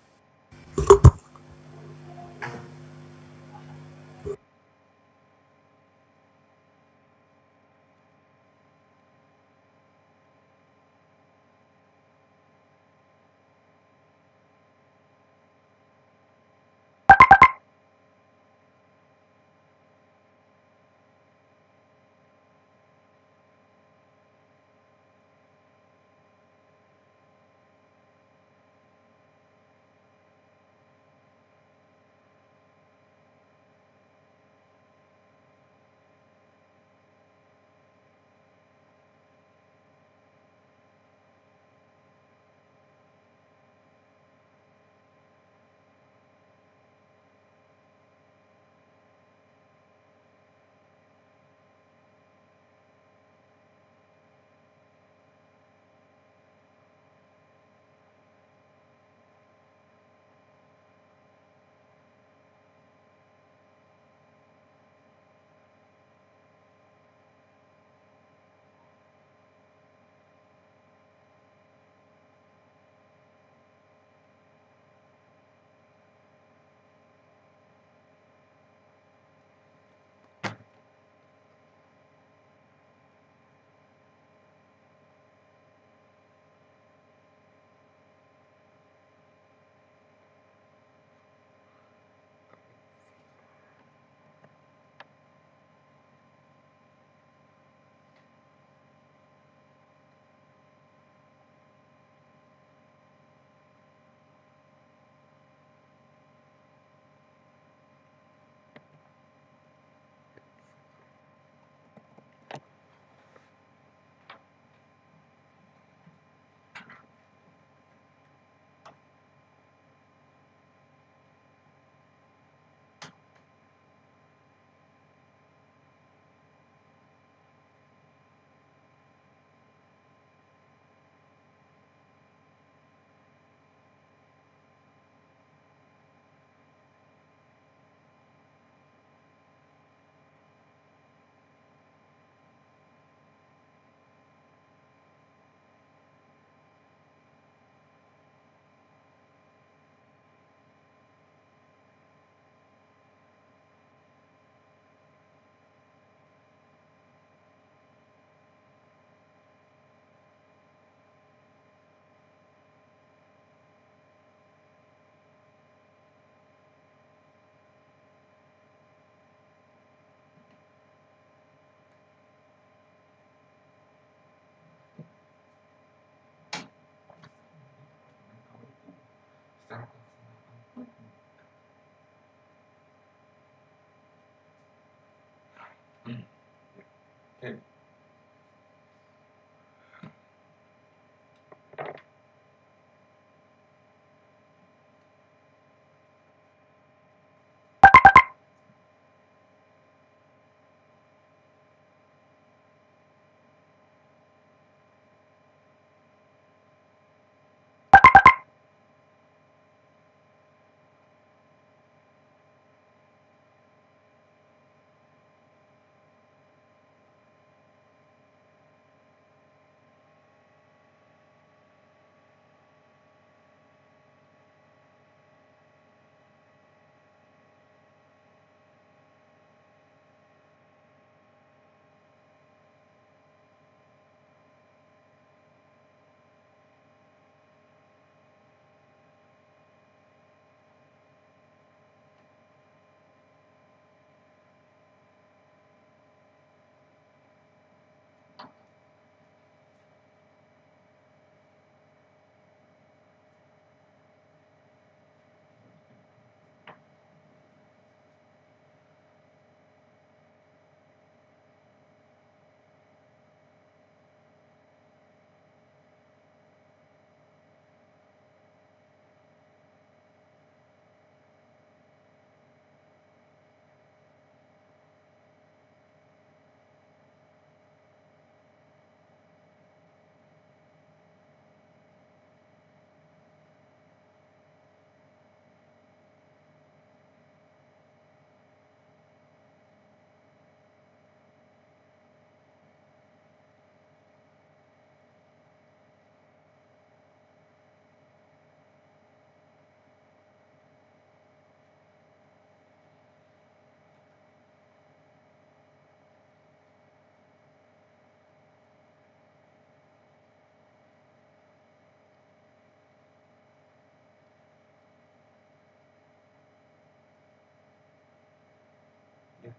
Ya.